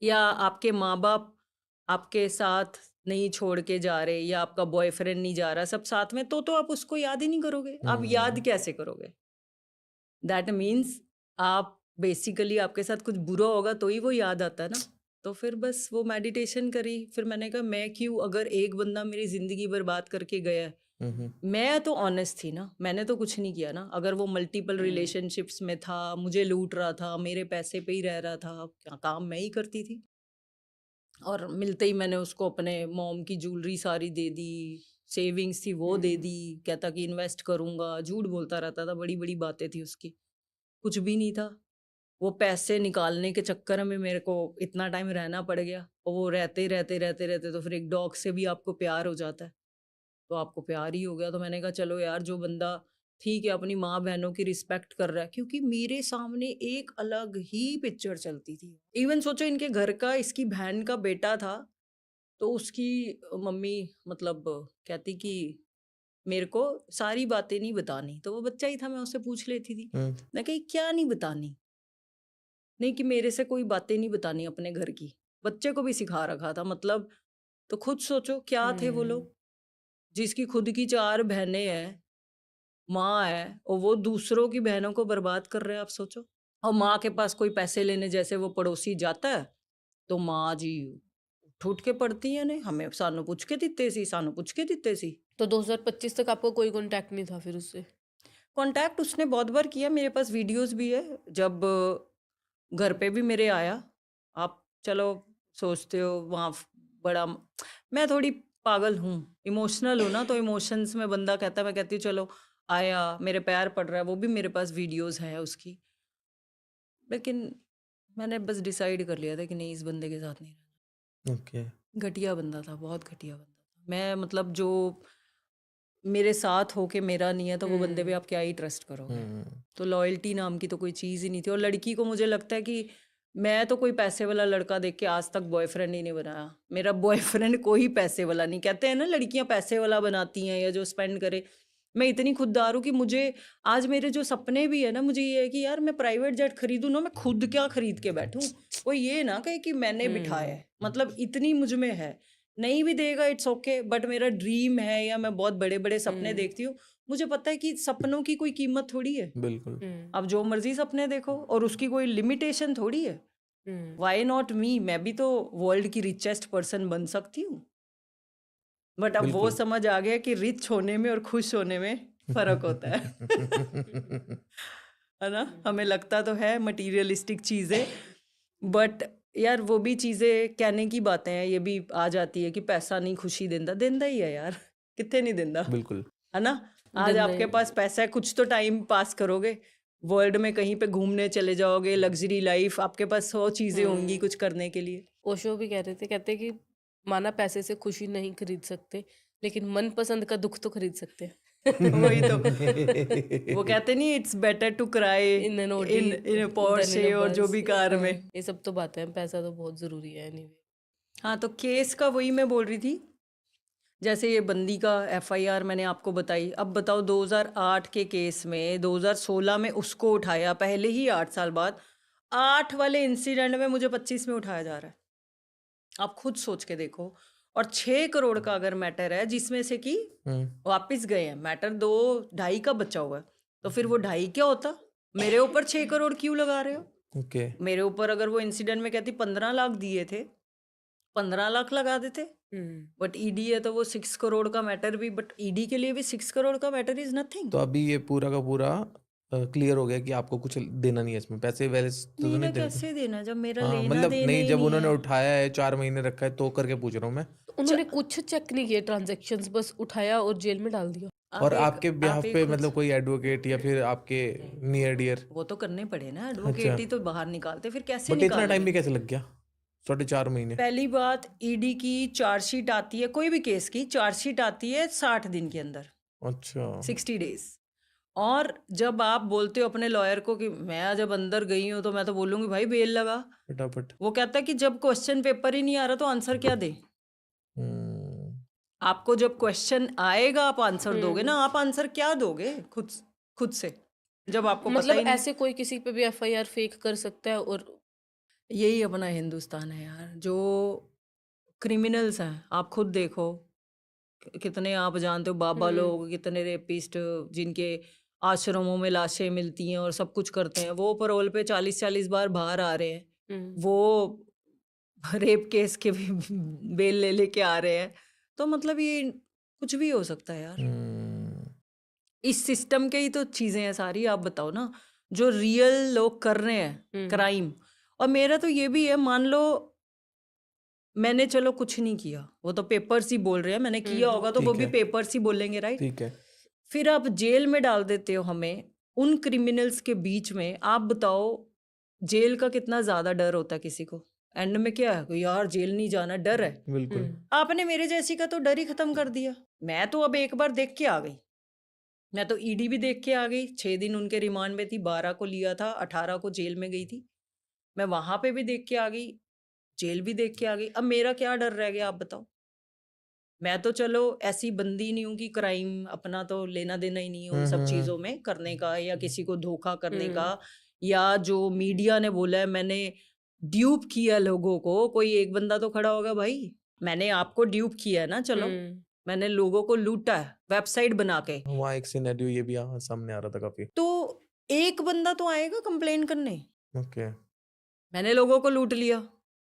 या आपके माँ बाप आपके साथ नहीं छोड़ के जा रहे, या आपका बॉयफ्रेंड नहीं जा रहा, सब साथ में, तो आप उसको याद ही नहीं करोगे। आप याद कैसे करोगे? दैट मीन्स आप बेसिकली आपके साथ कुछ बुरा होगा तो ही वो याद आता है ना। तो फिर बस वो मेडिटेशन करी। फिर मैंने कहा मैं क्यों, अगर एक बंदा मेरी ज़िंदगी बर्बाद करके गया है, मैं तो ऑनेस्ट थी ना, मैंने तो कुछ नहीं किया ना। अगर वो मल्टीपल रिलेशनशिप्स में था, मुझे लूट रहा था, मेरे पैसे पे ही रह रहा था, क्या काम मैं ही करती थी। और मिलते ही मैंने उसको अपने मॉम की ज्वेलरी सारी दे दी, सेविंग्स थी वो दे दी। कहता कि इन्वेस्ट करूंगा, झूठ बोलता रहता था, बड़ी बड़ी बातें थी उसकी, कुछ भी नहीं था। वो पैसे निकालने के चक्कर में मेरे को इतना टाइम रहना पड़ गया। और वो रहते रहते रहते रहते तो फिर एक डॉग से भी आपको प्यार हो जाता है, तो आपको प्यार ही हो गया। तो मैंने कहा चलो यार, जो बंदा ठीक है अपनी माँ बहनों की रिस्पेक्ट कर रहा है, क्योंकि मेरे सामने एक अलग ही पिक्चर चलती थी। इवन सोचो इनके घर का, इसकी बहन का बेटा था, तो उसकी मम्मी मतलब कहती कि मेरे को सारी बातें नहीं बतानी। तो वो बच्चा ही था, मैं उससे पूछ लेती थी। मैं कही क्या नहीं बतानी, नहीं कि मेरे से कोई बातें नहीं बतानी अपने घर की। बच्चे को भी सिखा रखा था मतलब। तो खुद सोचो क्या थे वो लोग, जिसकी खुद की 4 बहनें हैं, माँ है, और वो दूसरों की बहनों को बर्बाद कर रहे हैं, आप सोचो। और माँ के पास कोई पैसे लेने जैसे वो पड़ोसी जाता है तो माँ जी उठ के पड़ती है, ने हमें सानू पूछ के दिते सी, सानू पूछ के दिते सी। तो 2025 तक आपको कोई कांटेक्ट नहीं था फिर उससे? कांटेक्ट उसने बहुत बार किया, मेरे पास वीडियोस भी है। जब घर पे भी मेरे आया, आप चलो सोचते हो वहाँ बड़ा, मैं थोड़ी पागल हूँ, इमोशनल हूँ ना, तो इमोशंस में बंदा कहता है, मैं कहती हूँ चलो आया, मेरे पैर पड़ रहा है, वो भी मेरे पास वीडियोस है उसकी। लेकिन मैंने बस डिसाइड कर लिया था कि नहीं, इस बंदे के साथ नहीं रहना। ओके। घटिया बंदा था, बहुत घटिया बंदा था। मैं मतलब जो मेरे साथ हो के मेरा नहीं है तो वो बंदे पे आप क्या ही ट्रस्ट करोगे। तो लॉयल्टी नाम की तो कोई चीज़ ही नहीं थी। और लड़की को मुझे लगता है कि मैं तो कोई पैसे वाला लड़का देख के आज तक बॉयफ्रेंड ही नहीं बनाया। मेरा बॉयफ्रेंड कोई पैसे वाला नहीं। कहते हैं ना लड़कियां पैसे वाला बनाती हैं या जो स्पेंड करे। मैं इतनी खुददार हूँ कि मुझे आज मेरे जो सपने भी है ना, मुझे ये है कि यार मैं प्राइवेट जेट खरीदूँ ना, मैं खुद क्या खरीद के बैठूँ, कोई ये ना कहे कि मैंने बिठाया है। मतलब इतनी मुझ में है। नहीं भी देगा इट्स ओके, बट मेरा ड्रीम है या मैं बहुत बड़े बड़े सपने देखती हूँ। मुझे पता है कि सपनों की कोई कीमत थोड़ी है। बिल्कुल। अब जो मर्जी सपने देखो और उसकी कोई लिमिटेशन थोड़ी है। Why not me? मैं भी तो वर्ल्ड की रिचेस्ट पर्सन बन सकती हूँ। बट अब वो बिल्कुल। समझ आ गया कि रिच होने में और खुश होने में फर्क होता है। है ना? हमें लगता तो है मटीरियलिस्टिक चीजें, बट यार वो भी चीजें कहने की बातें हैं। ये भी आ जाती है कि पैसा नहीं खुशी देंदा। देंदा ही है यार, कितने नहीं देंदा, बिल्कुल। है ना? आज देंदा आपके ही पास पैसा है, कुछ तो टाइम पास करोगे, वर्ल्ड में कहीं पे घूमने चले जाओगे, लग्जरी लाइफ, आपके पास 100 चीजें होंगी कुछ करने के लिए। ओशो भी कह रहे थे, कहते कि माना पैसे से खुशी नहीं खरीद सकते, लेकिन मन पसंद का दुख तो खरीद सकते हैं। वही तो वो कहते नहीं, it's better to cry in an in Porsche और जो भी कार में। ये सब तो बातें हैं, पैसा तो बहुत जरूरी है एनीवे। हाँ, तो केस का वही मैं बोल रही थी। जैसे ये बंदी का एफआईआर मैंने आपको बताई। अब बताओ 2008 के केस में 2016 में उसको उठाया, पहले ही 8 साल बाद। 8 वाले इंसिडेंट में मुझे 25 में उठाया जा रहा है। आप खुद सोच के देखो। और 6 करोड़ का अगर मैटर है, जिसमें से कि वापिस गए हैं, मैटर 2-2.5 का बचा हुआ है, तो फिर वो 2.5 क्या होता? मेरे ऊपर 6 करोड़ क्यों लगा रहे हो? ओके। मेरे ऊपर अगर वो इंसिडेंट में कहती 15 लाख दिए थे, 15 लाख लगा देते। बट ईडी है तो वो 6 करोड़ का मैटर भी, बट ईडी के लिए भी 6 करोड़ का मैटर इज नथिंग। तो अभी ये पूरा का पूरा क्लियर हो गया कि आपको कुछ देना नहीं है इसमें, पैसे वैसे तो नहीं नहीं ना, देना। कैसे देना जब मेरा हाँ लेना मतलब देना नहीं, ही जब नहीं उन्होंने है। उठाया है 4 महीने रखा है तो करके पूछ रहा हूँ मैं। उन्होंने कुछ चेक नहीं किए ट्रांजैक्शंस, बस उठाया और जेल में डाल दिया। और आप आपके बिहाफ एक पे खुद- मतलब कोई एडवोकेट या फिर आपके नियर डियर? वो तो करने पड़े ना, एडवोकेट ही तो बाहर निकालते, फिर कैसे बट इतना टाइम निकालेंगे? भी कैसे लग गया? 4.5 महीने। पहली बात, ईडी की चार्जशीट आती है, कोई भी केस की चार्जशीट आती है 60 दिन के अंदर, अच्छा। 60 डेज। और जब आप बोलते हो अपने लॉयर को कि मैं जब अंदर गई हूँ, तो मैं तो बोलूंगी भाई बेल लगा। फटाफट। वो कहता है कि जब क्वेश्चन पेपर ही नहीं आ रहा तो आंसर क्या दे? आपको जब क्वेश्चन आएगा आप आंसर दोगे ना, आप आंसर क्या दोगे खुद से, जब आपको पता मतलब ही नहीं। ऐसे कोई किसी पे भी एफआईआर फेक कर सकता है। और यही अपना हिंदुस्तान है यार, जो क्रिमिनल्स हैं आप खुद देखो, कितने आप जानते हो बाबा लोग, कितने रेपिस्ट जिनके आश्रमों में लाशें मिलती हैं और सब कुछ करते हैं, वो पैरोल पे 40-40 बार बाहर आ रहे हैं। वो रेप केस के भी बेल ले लेके आ रहे हैं। तो मतलब ये कुछ भी हो सकता है यार। इस सिस्टम के ही तो चीजें हैं सारी। आप बताओ ना, जो रियल लोग कर रहे हैं क्राइम। और मेरा तो ये भी है, मान लो मैंने चलो कुछ नहीं किया, वो तो पेपर्स ही बोल रहे हैं, मैंने किया होगा तो वो ठीक भी है। पेपर्स ही बोलेंगे, राइट? ठीक है। फिर आप जेल में डाल देते हो हमें उन क्रिमिनल्स के बीच में। आप बताओ जेल का कितना ज्यादा डर होता है किसी को। एंड में क्या है, यार जेल नहीं जाना, डर है। बिल्कुल। आपने मेरे जैसी का तो डर ही खत्म कर दिया। मैं तो अब एक बार देख के आ गई। मैं तो ईडी भी देख के आ गई। 6 दिन उनके रिमांड में थी, 12 को लिया था, 18 को जेल में गई थी। मैं वहां पे भी देख के आ गई, जेल भी देख के आ गई। अब मेरा क्या डर रह गया, आप बताओ? मैं तो चलो ऐसी बंदी नहीं हूँ कि क्राइम अपना तो लेना देना ही नहीं हो सब चीजों में करने का, या किसी को धोखा करने का, या जो मीडिया ने बोला है मैंने ड्यूप किया लोगों को। कोई एक बंदा तो खड़ा होगा भाई, मैंने आपको ड्यूप किया है ना, चलो मैंने लोगों को लूटा है वेबसाइट बना के। वहाँ एक सिनेरियो ये भी सामने आ रहा था काफी। तो एक बंदा तो आएगा कंप्लेन करने, ओके। मैंने लोगों को लूट लिया।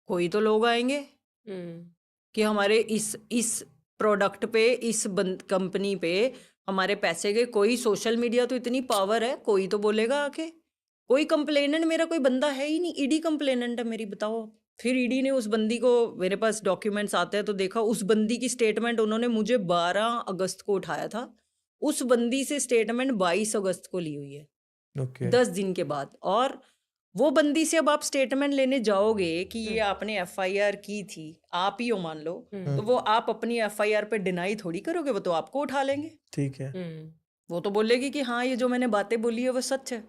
कोई तो लोग आएंगे कि हमारे इस प्रोडक्ट पे, इस कंपनी पे हमारे पैसे गए। कोई सोशल मीडिया तो इतनी पावर है, कोई तो बोलेगा आके। कोई कंप्लेनेंट मेरा कोई बंदा है ही नहीं, ईडी कंप्लेनेंट है मेरी, बताओ। फिर ईडी ने उस बंदी को, मेरे पास डॉक्यूमेंट्स आते हैं तो देखा, उस बंदी की स्टेटमेंट उन्होंने मुझे 12 अगस्त को उठाया था, उस बंदी से स्टेटमेंट 22 अगस्त को ली हुई है, ओके। 10 दिन के बाद। और वो बंदी से अब आप स्टेटमेंट लेने जाओगे कि ये आपने एफआईआर की थी, आप ही हो मान लो, तो वो आप अपनी एफआईआर पे डिनाई थोड़ी करोगे, वो तो आपको उठा लेंगे। ठीक है। वो तो बोलेगी कि हाँ ये जो मैंने बातें बोली है वो सच है।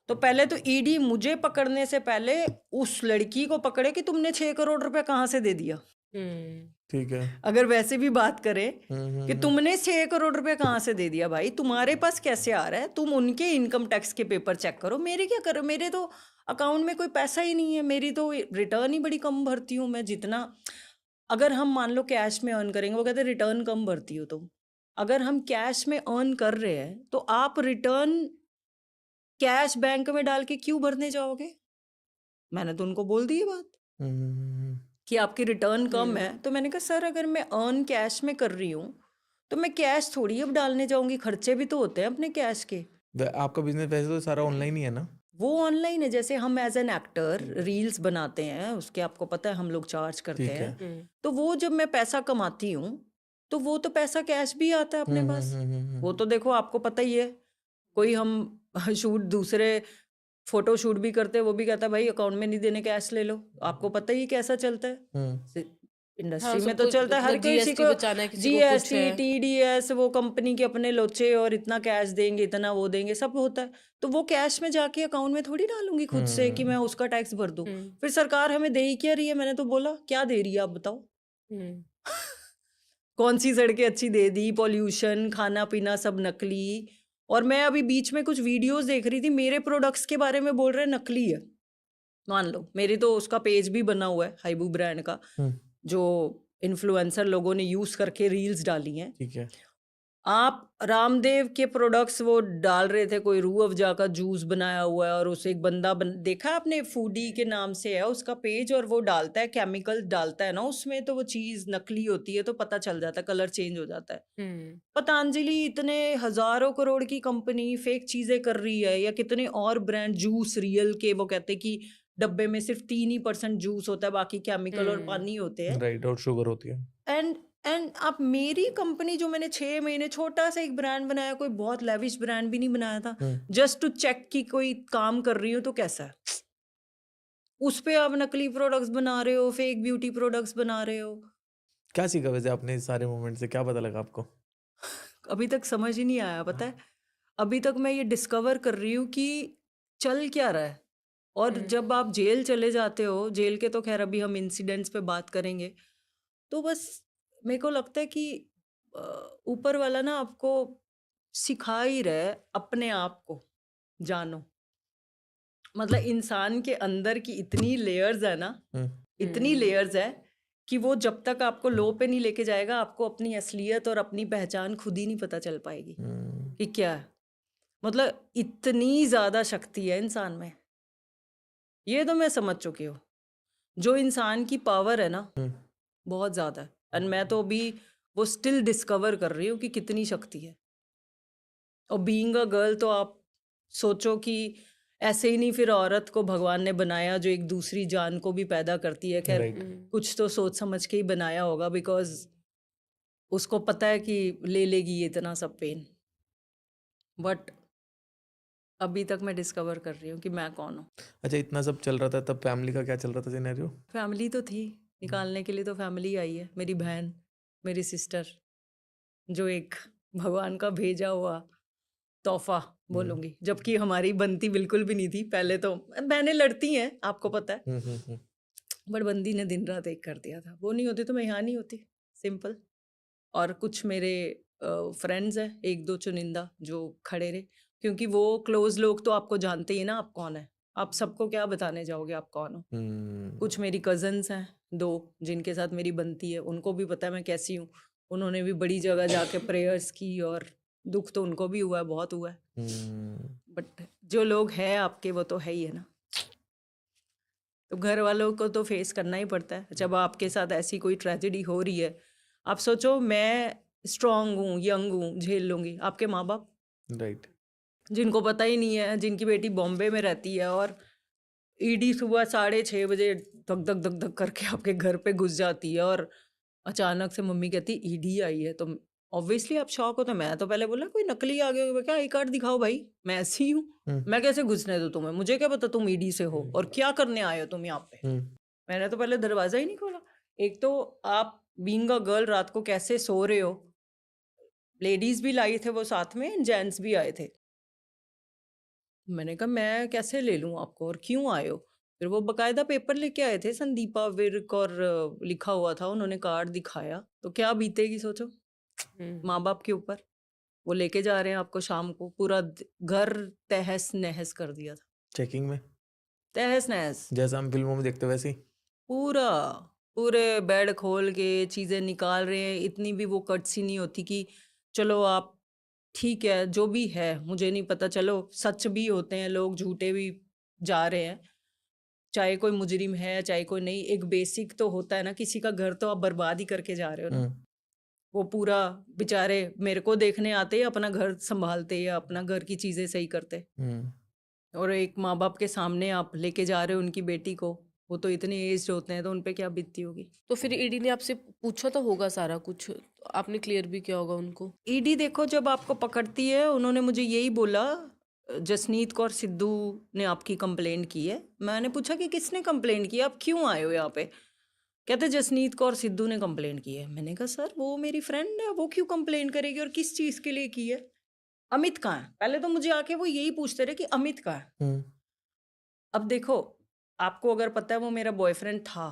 तो पहले तो ईडी मुझे पकड़ने से पहले उस लड़की को पकड़े कि तुमने 6 करोड़ रुपए कहाँ से दे दिया। ठीक है। अगर वैसे भी बात करें कि हम्म। तुमने 6 करोड़ रुपए कहाँ से दे दिया भाई, तुम्हारे पास कैसे आ रहा है, तुम उनके इनकम टैक्स के पेपर चेक करो, मेरे क्या करो, मेरे तो अकाउंट में कोई पैसा ही नहीं है, मेरी तो रिटर्न ही बड़ी कम भरती हूँ मैं। जितना अगर हम मान लो कैश में अर्न करेंगे, वो कहते हैं रिटर्न कम भरती हो तुम। अगर हम कैश में अर्न कर रहे हैं तो आप रिटर्न कैश बैंक में डाल के क्यों भरने जाओगे? मैंने तो उनको बोल दी ये बात कि आपकी रिटर्न कम है। तो मैंने कहा सर अगर मैं अर्न कैश में कर रही हूँ तो मैं कैश थोड़ी अब डालने जाऊंगी, खर्चे भी तो होते हैं अपने कैश के। आपका बिजनेस वैसे तो सारा ऑनलाइन ही है ना? वो ऑनलाइन है, जैसे हम एज एन एक्टर रील्स बनाते हैं, उसके आपको पता है हम लोग चार्ज करते ठीक है। हैं। तो वो जब मैं पैसा कमाती हूँ तो वो तो पैसा कैश भी आता है अपने पास। वो तो देखो आपको पता ही है, कोई हम शूट दूसरे फोटो शूट भी करते हैं, वो भी कहता है भाई अकाउंट में नहीं देने कैश ले लो। आपको पता ही कैसा चलता है इंडस्ट्री में, तो चलता है हर किसी को जीएसटी टीडीएस, वो कंपनी के अपने लोचे और इतना कैश देंगे, इतना वो देंगे, सब होता है। तो वो कैश में जाके अकाउंट में थोड़ी डालूंगी खुद से कि मैं उसका टैक्स भर दूं। फिर सरकार हमें दे ही क्या रही है? मैंने तो बोला क्या दे रही है आप बताओ। कौन सी सड़कें अच्छी दे दी, पॉल्यूशन, खाना पीना सब नकली। और मैं अभी बीच में कुछ वीडियोस देख रही थी, मेरे प्रोडक्ट्स के बारे में बोल रहे हैं नकली है। मान लो मेरी तो उसका पेज भी बना हुआ है हाइबू ब्रांड का, जो इन्फ्लुएंसर लोगों ने यूज करके रील्स डाली हैं। ठीक है। आप रामदेव के प्रोडक्ट्स वो डाल रहे थे, कोई रूह अफ़ज़ा का जूस बनाया हुआ है, और उसे एक बंदा देखा आपने, फूडी के नाम से है उसका पेज, और वो डालता है केमिकल डालता है ना उसमें, तो वो चीज़ नकली होती है तो पता चल जाता है, कलर चेंज हो जाता है। पतंजलि इतने हजारों करोड़ की कंपनी फेक चीजें कर रही है, या कितने और ब्रांड, जूस रियल के, वो कहते हैं कि डब्बे में सिर्फ 3% जूस होता है, बाकी केमिकल और पानी होते हैं, राइट, और शुगर होती है। एंड आप मेरी कंपनी जो मैंने 6 महीने छोटा सा एक ब्रांड बनाया, कोई बहुत लेविश ब्रांड भी नहीं बनाया था, जस्ट टू चेक कि कोई काम कर रही हो तो कैसा है, उस पे आप नकली प्रोडक्ट्स बना रहे हो, फेक ब्यूटी प्रोडक्ट्स बना रहे हो। क्या सीखा वैसे आपने इस सारे मोमेंट से, क्या पता लगा आपको? अभी तक समझ ही नहीं आया, पता है। अभी तक मैं ये डिस्कवर कर रही हूँ कि चल क्या रहा है। और जब आप जेल चले जाते हो, जेल के तो खैर अभी हम इंसिडेंट्स पे बात करेंगे, तो बस मेरे को लगता है कि ऊपर वाला ना आपको सिखा ही रहा है अपने आप को जानो। मतलब इंसान के अंदर की इतनी लेयर्स है ना, इतनी लेयर्स है कि वो जब तक आपको लो पे नहीं लेके जाएगा, आपको अपनी असलियत और अपनी पहचान खुद ही नहीं पता चल पाएगी कि क्या है। मतलब इतनी ज्यादा शक्ति है इंसान में, ये तो मैं समझ चुकी हूँ। जो इंसान की पावर है ना, बहुत ज्यादा है। एंड मैं तो अभी वो स्टिल डिस्कवर कर रही हूँ कि कितनी शक्ति है। और बीइंग अ गर्ल तो आप सोचो कि ऐसे ही नहीं फिर औरत को भगवान ने बनाया जो एक दूसरी जान को भी पैदा करती है। खैर कुछ तो सोच समझ के ही बनाया होगा, बिकॉज उसको पता है कि ले लेगी ये इतना सब पेन। बट अभी तक मैं डिस्कवर कर रही हूँ कि मैं कौन हूँ। अच्छा, इतना सब चल रहा था तब फैमिली का क्या चल रहा था सिनेरियो? फैमिली तो थी, निकालने के लिए तो फैमिली आई है, मेरी बहन, मेरी सिस्टर, जो एक भगवान का भेजा हुआ तोहफा बोलूंगी, जबकि हमारी बनती बिल्कुल भी नहीं थी। पहले तो बहनें लड़ती हैं, आपको पता है, बट बंदी ने दिन रात एक कर दिया था। वो नहीं होती तो मैं यहाँ नहीं होती, सिंपल। और कुछ मेरे फ्रेंड्स हैं, एक दो चुनिंदा जो खड़े रहे, क्योंकि वो क्लोज लोग तो आपको जानते ही ना आप कौन है, आप सबको क्या बताने जाओगे आप कौन हो। कुछ मेरी कजन्स हैं, 2 जिनके साथ मेरी बनती है, उनको भी पता है मैं कैसी हूँ। उन्होंने भी बड़ी जगह जाके प्रेयर्स की, और दुख तो उनको भी हुआ है, बहुत हुआ है। बट जो लोग हैं आपके, वो तो है ही है ना। तो घर वालों को तो फेस करना ही पड़ता है जब आपके साथ ऐसी कोई ट्रेजेडी हो रही है। आप सोचो मैं स्ट्रांग हूँ, यंग हूँ, झेल लूँगी। आपके माँ बाप, राइट, जिनको पता ही नहीं है, जिनकी बेटी बॉम्बे में रहती है, और ईडी सुबह 6:30 बजे धक धक धक धक करके आपके घर पे घुस जाती है, और अचानक से मम्मी कहती ईडी आई है, तो ऑब्वियसली आप शॉक हो। तो मैं तो पहले बोला कोई नकली आ गया होगा क्या, आई कार्ड दिखाओ भाई, मैं ऐसी ही हूँ, हम्म मैं कैसे घुसने दूँ तुम्हें, मुझे क्या पता तुम ईडी से हो और क्या करने आए हो तुम यहाँ पे। मैंने तो पहले दरवाजा ही नहीं खोला। एक तो आप बीइंग अ गर्ल रात को कैसे सो रहे हो, लेडीज भी लाई थे वो साथ में, जेंट्स भी आए थे। मैंने कहा मैं कैसे ले लूं आपको और क्यों आए हो। फिर वो बकायदा पेपर लेके आए थे, संदीपा विर्क और लिखा हुआ था, उन्होंने कार्ड दिखाया। तो क्या बीतेगी सोचो माँ बाप के ऊपर। वो लेके जा रहे हैं आपको शाम को, पूरा घर तहस नहस कर दिया था, चेकिंग में तहस नहस जैसा हम फिल्मों में देखते वैसे ही। पूरा। पूरे बेड खोल के चीजें निकाल रहे हैं। इतनी भी वो कट्स ही नहीं होती कि चलो आप ठीक है जो भी है मुझे नहीं पता, चलो सच भी होते हैं लोग, झूठे भी जा रहे हैं, चाहे कोई मुजरिम है चाहे कोई नहीं। एक बेसिक तो होता है ना, किसी का घर तो आप बर्बाद ही करके जा रहे हो ना। वो पूरा बेचारे मेरे को देखने आते, अपना घर संभालते या अपना घर की चीजें सही करते, और एक माँ बाप के सामने आप लेके जा रहे हो उनकी बेटी को। वो तो इतने एज होते हैं तो उनपे क्या बीतती होगी। तो फिर ईडी ने आपसे पूछा तो होगा सारा कुछ, तो आपने क्लियर भी किया होगा उनको। ईडी देखो जब आपको पकड़ती है, उन्होंने मुझे यही बोला जसनीत कौर सिद्धू ने आपकी कंप्लेंट की है। मैंने पूछा कि किसने कंप्लेंट की, आप क्यों आए हो यहाँ पे। कहते जसनीत कौर सिद्धू ने कंप्लेंट की है। मैंने कहा सर वो मेरी फ्रेंड है, वो क्यों कंप्लेंट करेगी और किस चीज़ के लिए की है। अमित कहाँ है, पहले तो मुझे आके वो यही पूछते रहे कि अमित कहाँ है। अब देखो आपको अगर पता है वो मेरा बॉयफ्रेंड था,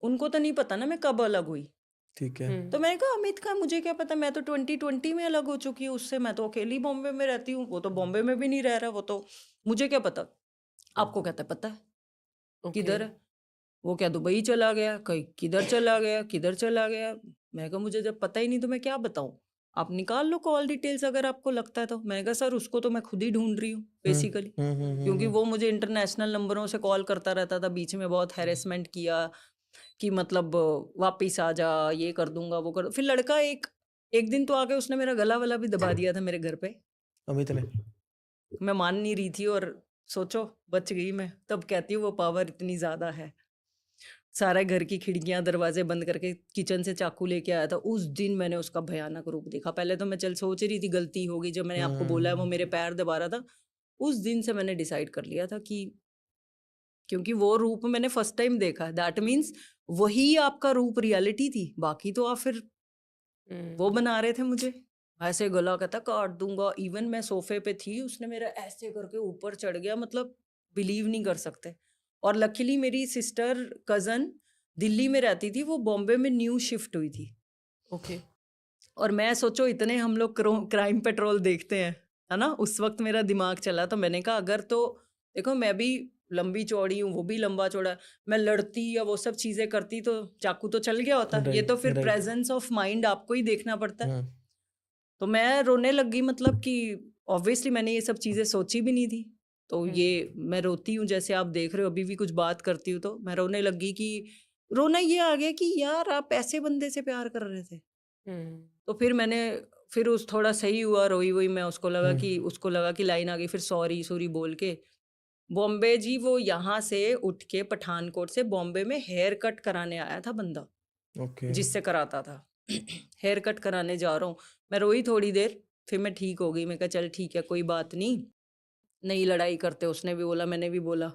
उनको तो नहीं पता ना मैं कब अलग हुई। ठीक है। तो मैंने कहा अमित का मुझे क्या पता, मैं तो 2020 में अलग हो चुकी हूँ उससे, मैं तो अकेली बॉम्बे में रहती हूँ, वो तो बॉम्बे में भी नहीं रह रहा, वो तो मुझे क्या पता। आपको कहता है पता है किधर है, वो क्या दुबई चला गया, कहीं किधर चला गया, किधर चला गया। मैं कहा मुझे जब पता ही नहीं तो मैं क्या बताऊँ, आप निकाल लो कॉल डिटेल्स अगर आपको लगता है तो। मैंने कहा सर उसको तो मैं खुद ही ढूंढ रही हूँ बेसिकली, क्योंकि वो मुझे इंटरनेशनल नंबरों से कॉल करता रहता था, बीच में बहुत हैरेसमेंट किया कि मतलब वापिस आ जा, ये कर दूंगा वो कर। फिर लड़का एक दिन तो आके उसने मेरा गला वाला भी दबा दिया था मेरे घर पे, अमित ने। मैं मान नहीं रही थी और सोचो बच गई मैं। तब कहती हूँ वो पावर इतनी ज्यादा है। सारे घर की खिड़कियां दरवाजे बंद करके किचन से चाकू लेके आया था। उस दिन मैंने उसका भयानक रूप देखा। पहले तो मैं चल सोच रही थी गलती होगी, जब मैंने आपको बोला है वो मेरे पैर दबा रहा था, उस दिन से मैंने डिसाइड कर लिया था कि क्योंकि वो रूप मैंने फर्स्ट टाइम देखा, दैट मीन्स वही आपका रूप रियलिटी थी, बाकी तो आप फिर वो बना रहे थे मुझे। ऐसे गला कहता काट दूंगा। इवन मैं सोफे पे थी, उसने मेरा ऐसे करके ऊपर चढ़ गया, मतलब बिलीव नहीं कर सकते। और लकीली मेरी सिस्टर कजन दिल्ली में रहती थी, वो बॉम्बे में न्यू शिफ्ट हुई थी। ओके। और मैं सोचो इतने हम लोग क्राइम पेट्रोल देखते हैं, है ना, उस वक्त मेरा दिमाग चला। तो मैंने कहा अगर तो देखो मैं भी लंबी चौड़ी हूँ, वो भी लंबा चौड़ा, मैं लड़ती या वो सब चीजें करती तो चाकू तो चल गया होता। ये तो फिर प्रेजेंस ऑफ माइंड आपको ही देखना पड़ता है। तो मैं रोने लग गई, मतलब कि ऑब्वियसली मैंने ये सब चीजें सोची भी नहीं थी। तो ये मैं रोती हूँ, जैसे आप देख रहे हो अभी भी कुछ बात करती हूँ तो मैं रोने लग गई कि रोना ये आ गया कि यार आप ऐसे बंदे से प्यार कर रहे थे। तो फिर मैंने फिर उस थोड़ा सही हुआ, रोई वही मैं, उसको लगा कि लाइन आ गई, फिर सॉरी सॉरी बोल के बॉम्बे जी वो यहाँ से उठ के पठानकोट से बॉम्बे में हेयर कट कराने आया था बंदा, जिससे कराता था। हेयर कट कराने जा रहा हूँ, मैं रोई थोड़ी देर, फिर मैं ठीक हो गई। मैं कहा चल ठीक है कोई बात नहीं, नई लड़ाई करते। उसने भी बोला मैंने भी बोला।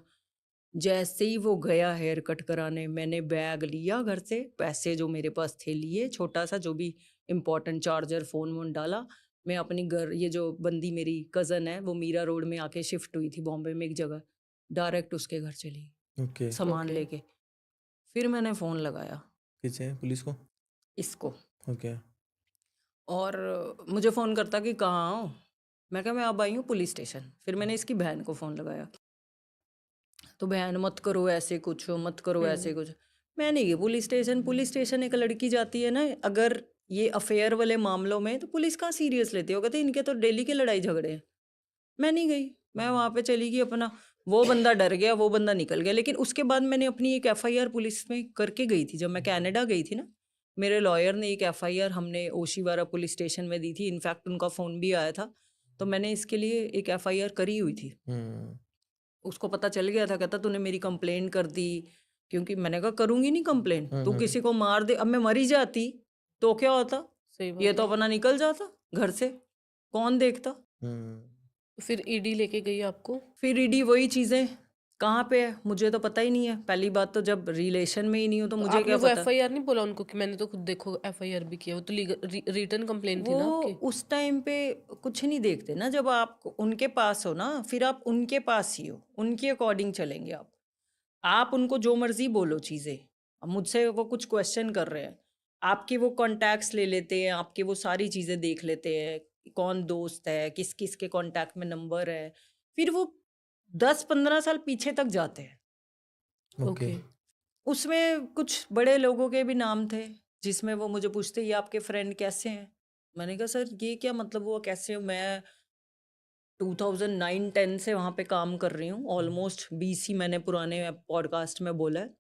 जैसे ही वो गया हेयर कट कराने, मैंने बैग लिया घर से, पैसे जो मेरे पास थे लिए, छोटा सा जो भी इम्पोर्टेंट चार्जर फोन वोन डाला। मैं अपनी घर, ये जो बंदी मेरी कज़न है वो मीरा रोड में आके शिफ्ट हुई थी बॉम्बे में एक जगह, डायरेक्ट उसके घर चली सामान लेके। फिर मैंने फ़ोन लगाया किसे, पुलिस को? इसको। ओके। और मुझे फ़ोन करता कि कहाँ हो। मैं कहा मैं अब आई हूँ पुलिस स्टेशन। फिर मैंने इसकी बहन को फ़ोन लगाया, तो बहन मत करो ऐसे कुछ, मत करो ऐसे कुछ। मैं नहीं गई पुलिस स्टेशन। पुलिस स्टेशन एक लड़की जाती है ना अगर ये अफेयर वाले मामलों में, तो पुलिस कहाँ सीरियस लेती है, वो कहते इनके तो डेली के लड़ाई झगड़े हैं। मैं नहीं गई, मैं वहाँ पे चली गई अपना। वो बंदा डर गया, वो बंदा निकल गया। लेकिन उसके बाद मैंने अपनी एक FIR पुलिस में करके गई थी। जब मैं कनाडा गई थी ना, मेरे लॉयर ने एक FIR हमने ओशीवारा पुलिस स्टेशन में दी थी। इनफैक्ट उनका फ़ोन भी आया था, तो मैंने इसके लिए एक FIR करी हुई थी। उसको पता चल गया था, कहता तूने मेरी कंप्लेंट कर दी। क्योंकि मैंने कहा करूंगी नहीं कंप्लेंट, तू किसी को मार दे, अब मैं मरी जाती तो क्या होता, सही ये बात तो है। अपना निकल जाता घर से, कौन देखता। तो फिर ईडी लेके गई आपको? फिर ईडी वही चीजें, कहाँ पे है मुझे तो पता ही नहीं है। पहली बात तो जब रिलेशन में ही नहीं हो तो तो मुझे आपने क्या वो पता। एफआईआर नहीं बोला उनको कि मैंने तो खुद देखो एफआईआर भी किया? वो तो रिटर्न कंप्लेंट थी वो ना आपकी। उस टाइम पे कुछ नहीं देखते ना, जब आप उनके पास हो ना, फिर आप उनके पास ही हो, उनके अकॉर्डिंग चलेंगे आप उनको जो मर्जी बोलो चीज़ें। अब मुझसे वो कुछ क्वेश्चन कर रहे हैं, आपके वो कॉन्टैक्ट्स ले लेते हैं, आपके वो सारी चीज़ें देख लेते हैं, कौन दोस्त है, किस किस के कॉन्टैक्ट में नंबर है, फिर वो 10-15 साल पीछे तक जाते हैं। ओके। उसमें कुछ बड़े लोगों के भी नाम थे, जिसमें वो मुझे पूछते ये आपके फ्रेंड कैसे हैं। मैंने कहा सर ये क्या मतलब हुआ कैसे हो, मैं 2009-10 से वहाँ पे काम कर रही हूँ, ऑलमोस्ट 20 ही मैंने पुराने पॉडकास्ट में बोला है।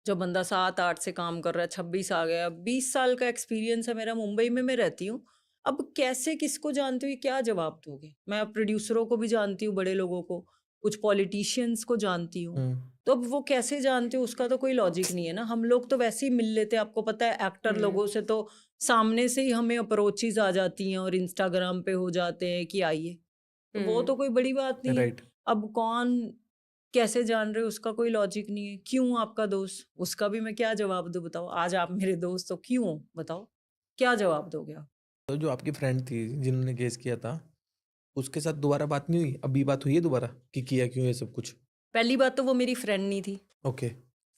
जो बंदा 7-8 से काम कर रहा है, 26 आ गया, 20 साल का एक्सपीरियंस है मेरा, मुंबई में मैं रहती हूँ। अब कैसे किसको जानते हो, ये क्या जवाब दोगे। मैं प्रोड्यूसरों को भी जानती हूँ, बड़े लोगों को, कुछ पॉलिटिशियंस को जानती हूँ। तो अब वो कैसे जानते हो, उसका तो कोई लॉजिक नहीं है ना। हम लोग तो वैसे ही मिल लेते हैं, आपको पता है एक्टर लोगों से तो सामने से ही हमें अप्रोचेज आ जाती हैं और इंस्टाग्राम पे हो जाते हैं कि आइए, तो वो तो कोई बड़ी बात नहीं है। राइट। अब कौन कैसे जान रहे हो उसका कोई लॉजिक नहीं है। क्यों आपका दोस्त, उसका भी मैं क्या जवाब दूं बताओ। आज आप मेरे दोस्त हो, क्यों हो बताओ, क्या जवाब दोगे आप। तो जो आपकी फ्रेंड थी जिन्होंने केस किया था, उसके साथ दोबारा बात नहीं हुई? अभी बात हुई है दोबारा कि किया क्यों ये सब कुछ? पहली बात तो वो मेरी फ्रेंड नहीं थी। ओके।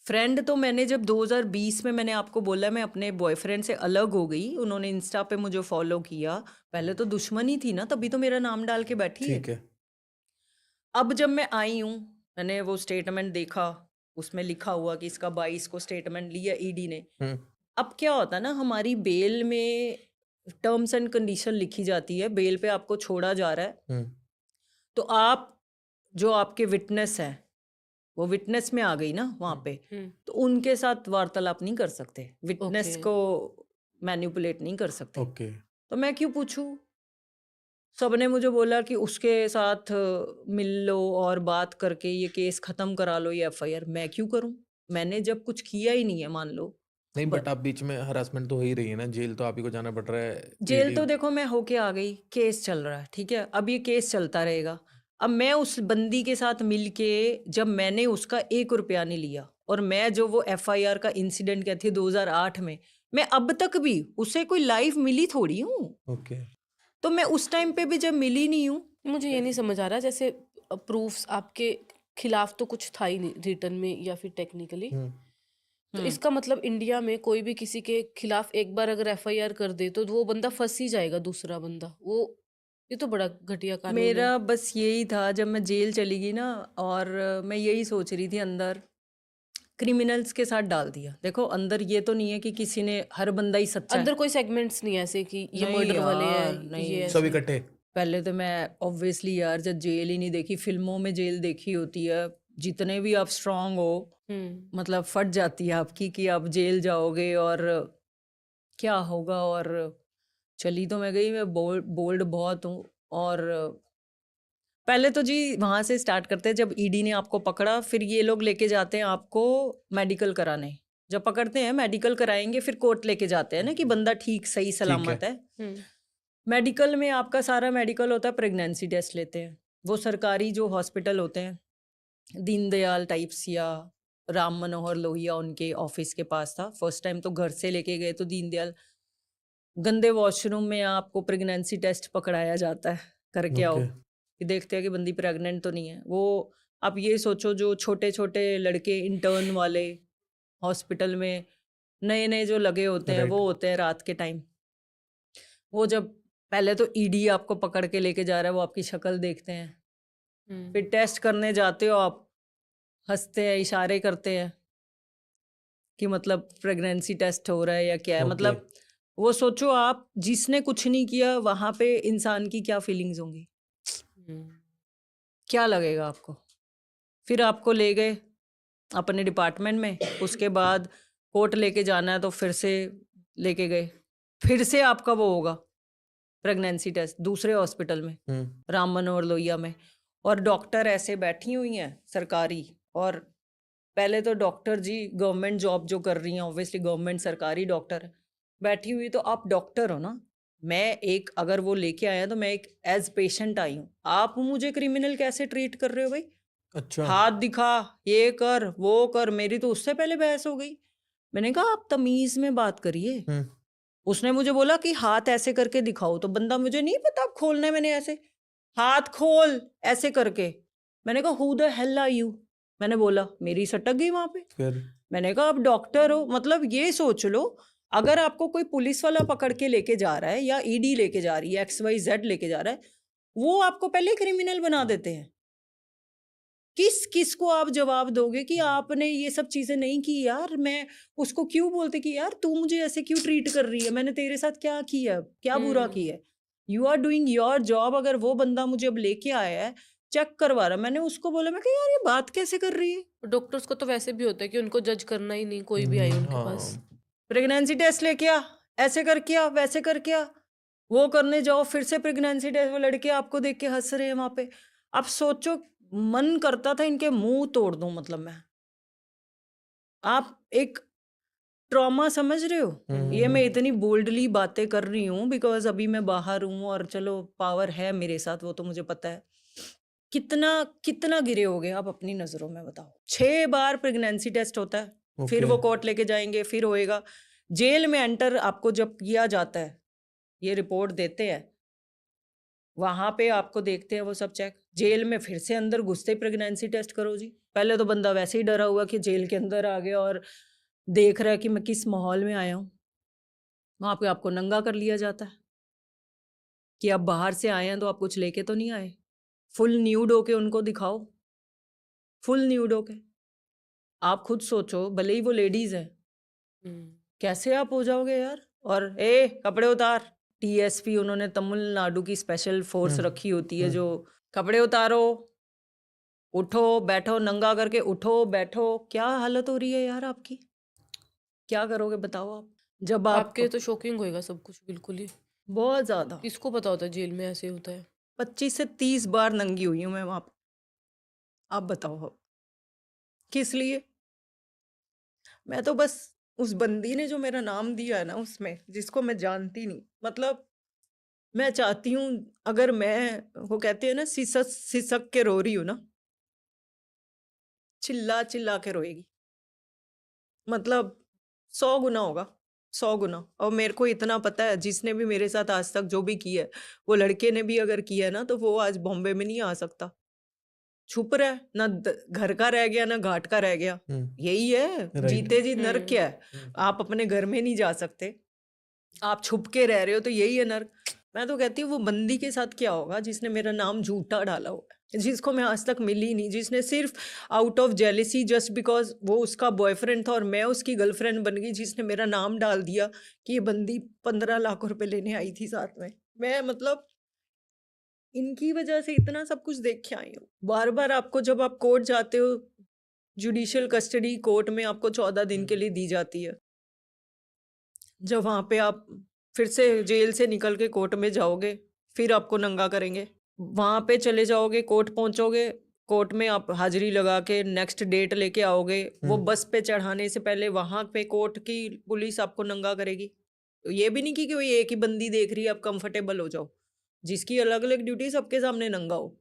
फ्रेंड तो मैंने जब 2020 में, मैंने आपको बोला, मैं अपने बॉयफ्रेंड से अलग हो गई, उन्होंने इंस्टा पे मुझे फॉलो किया, पहले तो दुश्मनी थी ना, तभी तो मेरा नाम डाल के बैठी है। ठीक है। अब जब मैं आई हूँ, मैंने वो स्टेटमेंट देखा, उसमें लिखा हुआ कि इसका 22 को स्टेटमेंट लिया ईडी ने। अब क्या होता है ना, हमारी बेल में टर्म्स एंड कंडीशन लिखी जाती है, बेल पे आपको छोड़ा जा रहा है, तो आप जो आपके विटनेस हैं, वो विटनेस में आ गई ना वहाँ पे, तो उनके साथ वार्तालाप नहीं कर सकते, विटनेस ओके। को मैनिपुलेट नहीं कर सकते। ओके। तो मैं क्यों पूछूं। सबने मुझे बोला कि उसके साथ मिल लो और बात करके ये केस खत्म करा लो, ये एफआईआर। मैं क्यों करूं, मैंने जब कुछ किया ही नहीं है, मान लो। नहीं, बट आप बीच में हरासमेंट तो हो ही रही है ना, जेल तो आप ही को जाना पड़ रहा है। जेल तो ईडी देखो मैं होके आ गई, केस चल रहा है, ठीक है, अब ये केस चलता रहेगा। अब मैं उस बंदी के साथ मिलके, जब मैंने उसका 1 रुपया नहीं लिया, और मैं जो वो एफआईआर का इंसिडेंट कहती है 2008 में, मैं अब तक भी उसे कोई लाइव मिली थोड़ी हूँ। ओके। तो मैं उस टाइम पे भी जब मिली नहीं हूँ। मुझे ये नहीं समझ आ रहा, जैसे प्रूफ्स आपके खिलाफ तो कुछ था ही नहीं रिटर्न में या फिर टेक्निकली, तो इसका मतलब इंडिया में कोई भी किसी के खिलाफ एक बार अगर एफआईआर कर दे तो वो बंदा फंस ही जाएगा, दूसरा बंदा। वो ये तो बड़ा घटिया कानून है। मेरा बस यही था, जब मैं जेल चली गई ना, और मैं यही सोच रही थी, अंदर क्रिमिनल्स के साथ डाल दिया। देखो अंदर ये तो नहीं है कि किसी ने, हर बंदा ही सच्चा है। अंदर कोई सेगमेंट्स नहीं है ऐसे कि ये नहीं मर्डर वाले यार, हैं, नहीं। ये सब ऐसे। इकट्ठे। पहले तो मैं ऑब्वियसली यार, जब जेल ही नहीं देखी, फिल्मों में जेल देखी होती है, जितने भी आप स्ट्रांग हो, मतलब फट जाती है आपकी कि आप जेल जाओगे और क्या होगा। और चली तो मैं गई, मैं बोल्ड बहुत हूँ। और पहले तो जी वहाँ से स्टार्ट करते हैं, जब ईडी ने आपको पकड़ा, फिर ये लोग लेके जाते हैं आपको मेडिकल कराने। जब पकड़ते हैं मेडिकल कराएंगे, फिर कोर्ट लेके जाते हैं ना कि बंदा ठीक सही सलामत है। मेडिकल में आपका सारा मेडिकल होता है, प्रेगनेंसी टेस्ट लेते हैं। वो सरकारी जो हॉस्पिटल होते हैं, दीनदयाल टाइप्स या राम मनोहर लोहिया, उनके ऑफिस के पास था। फर्स्ट टाइम तो घर से लेके गए तो दीनदयाल, गंदे वॉशरूम में आपको प्रेगनेंसी टेस्ट पकड़ाया जाता है, करके आओ कि देखते हैं कि बंदी प्रेग्नेंट तो नहीं है। वो आप ये सोचो, जो छोटे छोटे लड़के इंटर्न वाले हॉस्पिटल में नए नए जो लगे होते हैं, वो होते हैं रात के टाइम। वो जब पहले तो ईडी आपको पकड़ के लेके जा रहा है, वो आपकी शक्ल देखते हैं, फिर टेस्ट करने जाते हो आप, हंसते हैं, इशारे करते हैं कि मतलब प्रेगनेंसी टेस्ट हो रहा है या क्या है। मतलब वो सोचो आप, जिसने कुछ नहीं किया वहां पे इंसान की क्या फीलिंग्स होंगी, क्या लगेगा आपको। फिर आपको ले गए अपने डिपार्टमेंट में, उसके बाद कोर्ट लेके जाना है तो फिर से लेके गए, फिर से आपका वो होगा प्रेगनेंसी टेस्ट दूसरे हॉस्पिटल में, राम मनोहर लोहिया में। और डॉक्टर ऐसे बैठी हुई हैं सरकारी, और पहले तो डॉक्टर जी गवर्नमेंट जॉब जो कर रही हैं, ऑब्वियसली गवर्नमेंट सरकारी डॉक्टर है, बैठी हुई, तो आप डॉक्टर हो ना, मैं एक अगर वो लेके आया तो मैं एक एज पेशेंट आई हूँ, आप मुझे क्रिमिनल कैसे ट्रीट कर रहे हो भाई? अच्छा हाथ दिखा, ये कर वो कर, मेरी तो उससे पहले बहस हो गई। मैंने कहा आप तमीज में बात करिए। हम्म उसने मुझे बोला कि हाथ ऐसे करके दिखाओ, तो बंदा मुझे नहीं पता खोलना है, मैंने ऐसे हाथ खोल ऐसे करके, मैंने कहा who the hell are you, मैंने बोला, मेरी सटक गई वहां पे। फिर मैंने कहा आप डॉक्टर हो, मतलब ये सोच लो, अगर आपको कोई पुलिस वाला पकड़ के लेके जा रहा है या ईडी लेके जा रही है, XYZ लेके जा रहा है, वो आपको पहले क्रिमिनल बना देते हैं। किस किस को आप जवाब दोगे कि आपने ये सब चीजें नहीं की यार? मैं उसको क्यों बोलते कि यार तू मुझे ऐसे क्यों ट्रीट कर रही है, मैंने तेरे साथ क्या किया, क्या बुरा किया है? You are doing your job. अगर वो बंदा मुझे अब लेके आया है, चेक करवा रहा, मैंने उसको बोला, मैं कहा यार ये बात कैसे कर रही है? डॉक्टर्स को तो वैसे भी होता है कि उनको जज करना ही नहीं, कोई भी आए उनके पास। हाँ प्रेगनेंसी टेस्ट लेके आ, ऐसे करके आ, वैसे करके आ, वो करने जाओ, फिर से प्रेगनेंसी टेस्ट, वो लड़के आपको देख के हंस रहे हैं वहां पे। आप सोचो, मन करता था इनके मुंह तोड़ दूं, मतलब मैं। आप एक ट्रॉमा समझ रहे हो? ये मैं इतनी बोल्डली बातें कर रही हूँ बिकॉज अभी मैं बाहर हूँ और चलो पावर है मेरे साथ, वो तो मुझे पता है। कितना कितना गिरे हो गए आप अपनी नजरों में, बताओ। 6 बार प्रेगनेंसी टेस्ट होता है, फिर ओके वो कोर्ट लेके जाएंगे, फिर होएगा। जेल में एंटर आपको जब किया जाता है, ये रिपोर्ट देते हैं, वहां पे आपको देखते हैं वो सब चेक। जेल में फिर से अंदर घुसते ही प्रेगनेंसी टेस्ट करो जी। पहले तो बंदा वैसे ही डरा हुआ कि जेल के अंदर आ गया और देख रहा है कि मैं किस माहौल में आया हूँ। वहां पे आपको नंगा कर लिया जाता है कि आप बाहर से आए हैं तो आप कुछ लेके तो नहीं आए। फुल न्यूड होके उनको दिखाओ, फुल न्यूड होके। आप खुद सोचो, भले ही वो लेडीज है, कैसे आप हो जाओगे यार? और ए कपड़े उतार, TSP, उन्होंने तमिलनाडु की स्पेशल फोर्स रखी होती है जो, कपड़े उतारो, उठो बैठो, नंगा करके उठो बैठो। क्या हालत हो रही है यार आपकी? क्या करोगे बताओ आप? जब आपके लिए आप तो शॉकिंग होएगा सब कुछ, बिल्कुल ही। बहुत ज्यादा, किसको पता होता है जेल में ऐसे होता है? 25 से 30 बार नंगी हुई हूँ मैं वहां पे। आप बताओ अब किस लिए? मैं तो बस, उस बंदी ने जो मेरा नाम दिया है ना उसमें, जिसको मैं जानती नहीं, मतलब मैं चाहती हूँ, अगर मैं, वो कहते हैं ना, सिसक सिसक के रो रही हूँ ना, चिल्ला चिल्ला के रोएगी, मतलब 100 गुना होगा, 100 गुना। और मेरे को इतना पता है, जिसने भी मेरे साथ आज तक जो भी किया है, वो लड़के ने भी अगर किया है ना, तो वो आज बॉम्बे में नहीं आ सकता। छुप रहा है ना, घर का रह गया ना घाट का रह गया। यही है, राइट जीते जी नर्क क्या है? आप अपने घर में नहीं जा सकते, आप छुप के रह रहे हो, तो यही है नर्क। मैं तो कहती हूँ वो बंदी के साथ क्या होगा जिसने मेरा नाम झूठा डाला हुआ है, जिसको मैं आज तक मिली नहीं, जिसने सिर्फ out of jealousy, just because वो उसका बॉयफ्रेंड था और मैं उसकी गर्लफ्रेंड बन गई, जिसने मेरा नाम डाल दिया कि ये बंदी 15 लाख रुपए लेने आई थी साथ में। मैं मतलब इनकी वजह से इतना सब कुछ देख के आई हूँ। बार बार आपको, जब आप कोर्ट जाते हो, जुडिशियल कस्टडी कोर्ट में आपको 14 दिन के लिए दी जाती है। जब वहां पे आप फिर से जेल से निकल के कोर्ट में जाओगे, फिर आपको नंगा करेंगे। वहां पे चले जाओगे, कोर्ट पहुंचोगे, कोर्ट में आप हाजिरी लगा के नेक्स्ट डेट लेके आओगे। वो बस पे चढ़ाने से पहले वहां पे कोर्ट की पुलिस आपको नंगा करेगी। तो ये भी नहीं कि कोई एक ही बंदी देख रही है, आप कंफर्टेबल हो जाओ। जिसकी अलग अलग ड्यूटी, सबके सामने नंगा हो।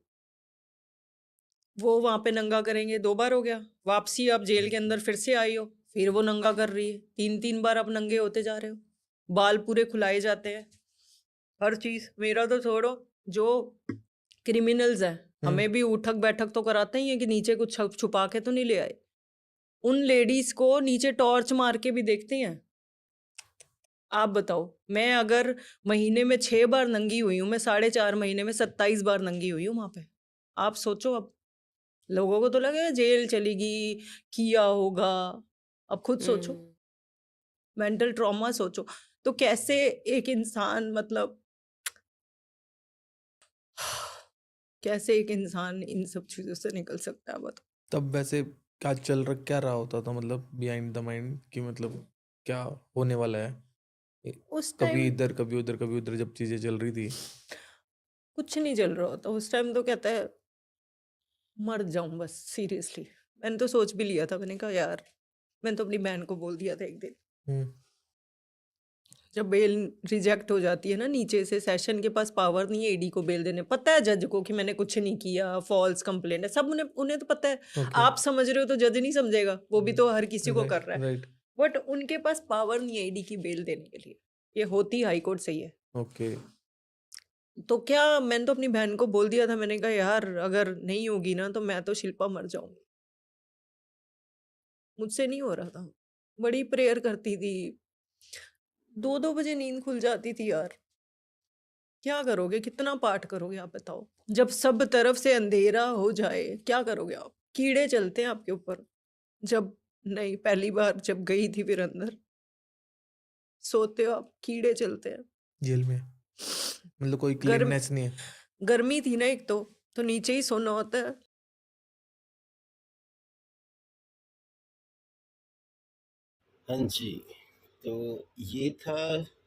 वो वहां पे नंगा करेंगे। 2 बार हो गया। वापसी आप जेल के अंदर फिर से आई हो, फिर वो नंगा कर रही है। 3-3 बार आप नंगे होते जा रहे हो, बाल पूरे खुलाए जाते हैं, हर चीज। मेरा तो छोड़ो, जो क्रिमिनल्स हैं, हमें भी उठक बैठक तो कराते ही है कि नीचे कुछ छुपा के तो नहीं ले आए। उन लेडीज को नीचे टॉर्च मार के भी देखते हैं। आप बताओ, मैं अगर महीने में 6 बार नंगी हुई हूँ, मैं 4.5 महीने में 27 बार नंगी हुई हूँ वहां पे। आप सोचो, अब लोगों को तो लगेगा जेल चली गई, किया होगा। अब खुद सोचो, मेंटल ट्रॉमा सोचो। तो कैसे एक इंसान, मतलब कैसे एक इंसान इन सब चीजों से निकल सकता है, बताओ। तब वैसे क्या रहा होता था, मतलब बिहाइंड द माइंड, कि मतलब क्या होने वाला है? उस कभी टाइम इधर कभी उधर कभी उधर जब चीजें चल रही थी। कुछ नहीं चल रहा होता उस टाइम, तो कहता है मर जाऊं बस, सीरियसली। मैंने तो सोच भी लिया था, मैंने कहा यार, मैंने तो अपनी बहन को बोल दिया था एक दिन, हम्म जब बेल रिजेक्ट हो जाती है ना नीचे से, सेशन के पास पावर नहीं है ईडी को बेल देने, पता है जज को कि मैंने कुछ नहीं किया, फॉल्स कंप्लेंट है, सब उन्हें उन्हें तो पता है। ओके। आप समझ रहे हो तो जज नहीं समझेगा, वो भी तो हर किसी को कर रहा है, राइट। बट उनके पास पावर नहीं है ईडी की बेल देने के लिए। ये होती हाई कोर्ट से ही है। ओके। तो क्या, मैंने तो अपनी बहन को बोल दिया था, मैंने कहा यार अगर नहीं होगी ना तो मैं तो शिल्पा मर जाऊंगी, मुझसे नहीं हो रहा था। बड़ी प्रेयर करती थी, 2-2 बजे नींद खुल जाती थी यार। क्या करोगे, कितना पाठ करोगे आप बताओ? जब सब तरफ से अंधेरा हो जाए क्या करोगे आप? कीड़े चलते हैं आपके ऊपर। जब नहीं, पहली बार जब गई थी फिर अंदर सोते हो आप, कीड़े चलते हैं। जेल में मतलब कोई गर्म क्लीननेस नहीं है। गर्मी थी ना एक तो नीचे ही सोना होता है। हाँ जी, तो ये था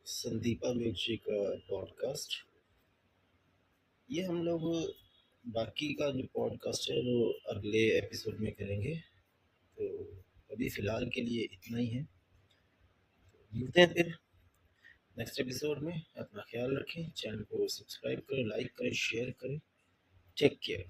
संदीपा मिर्ची का पॉडकास्ट। ये हम लोग बाकी का जो पॉडकास्ट है वो अगले एपिसोड में करेंगे, तो अभी फ़िलहाल के लिए इतना ही है। मिलते हैं फिर नेक्स्ट एपिसोड में। अपना ख्याल रखें, चैनल को सब्सक्राइब करें, लाइक करें, शेयर करें। Take care.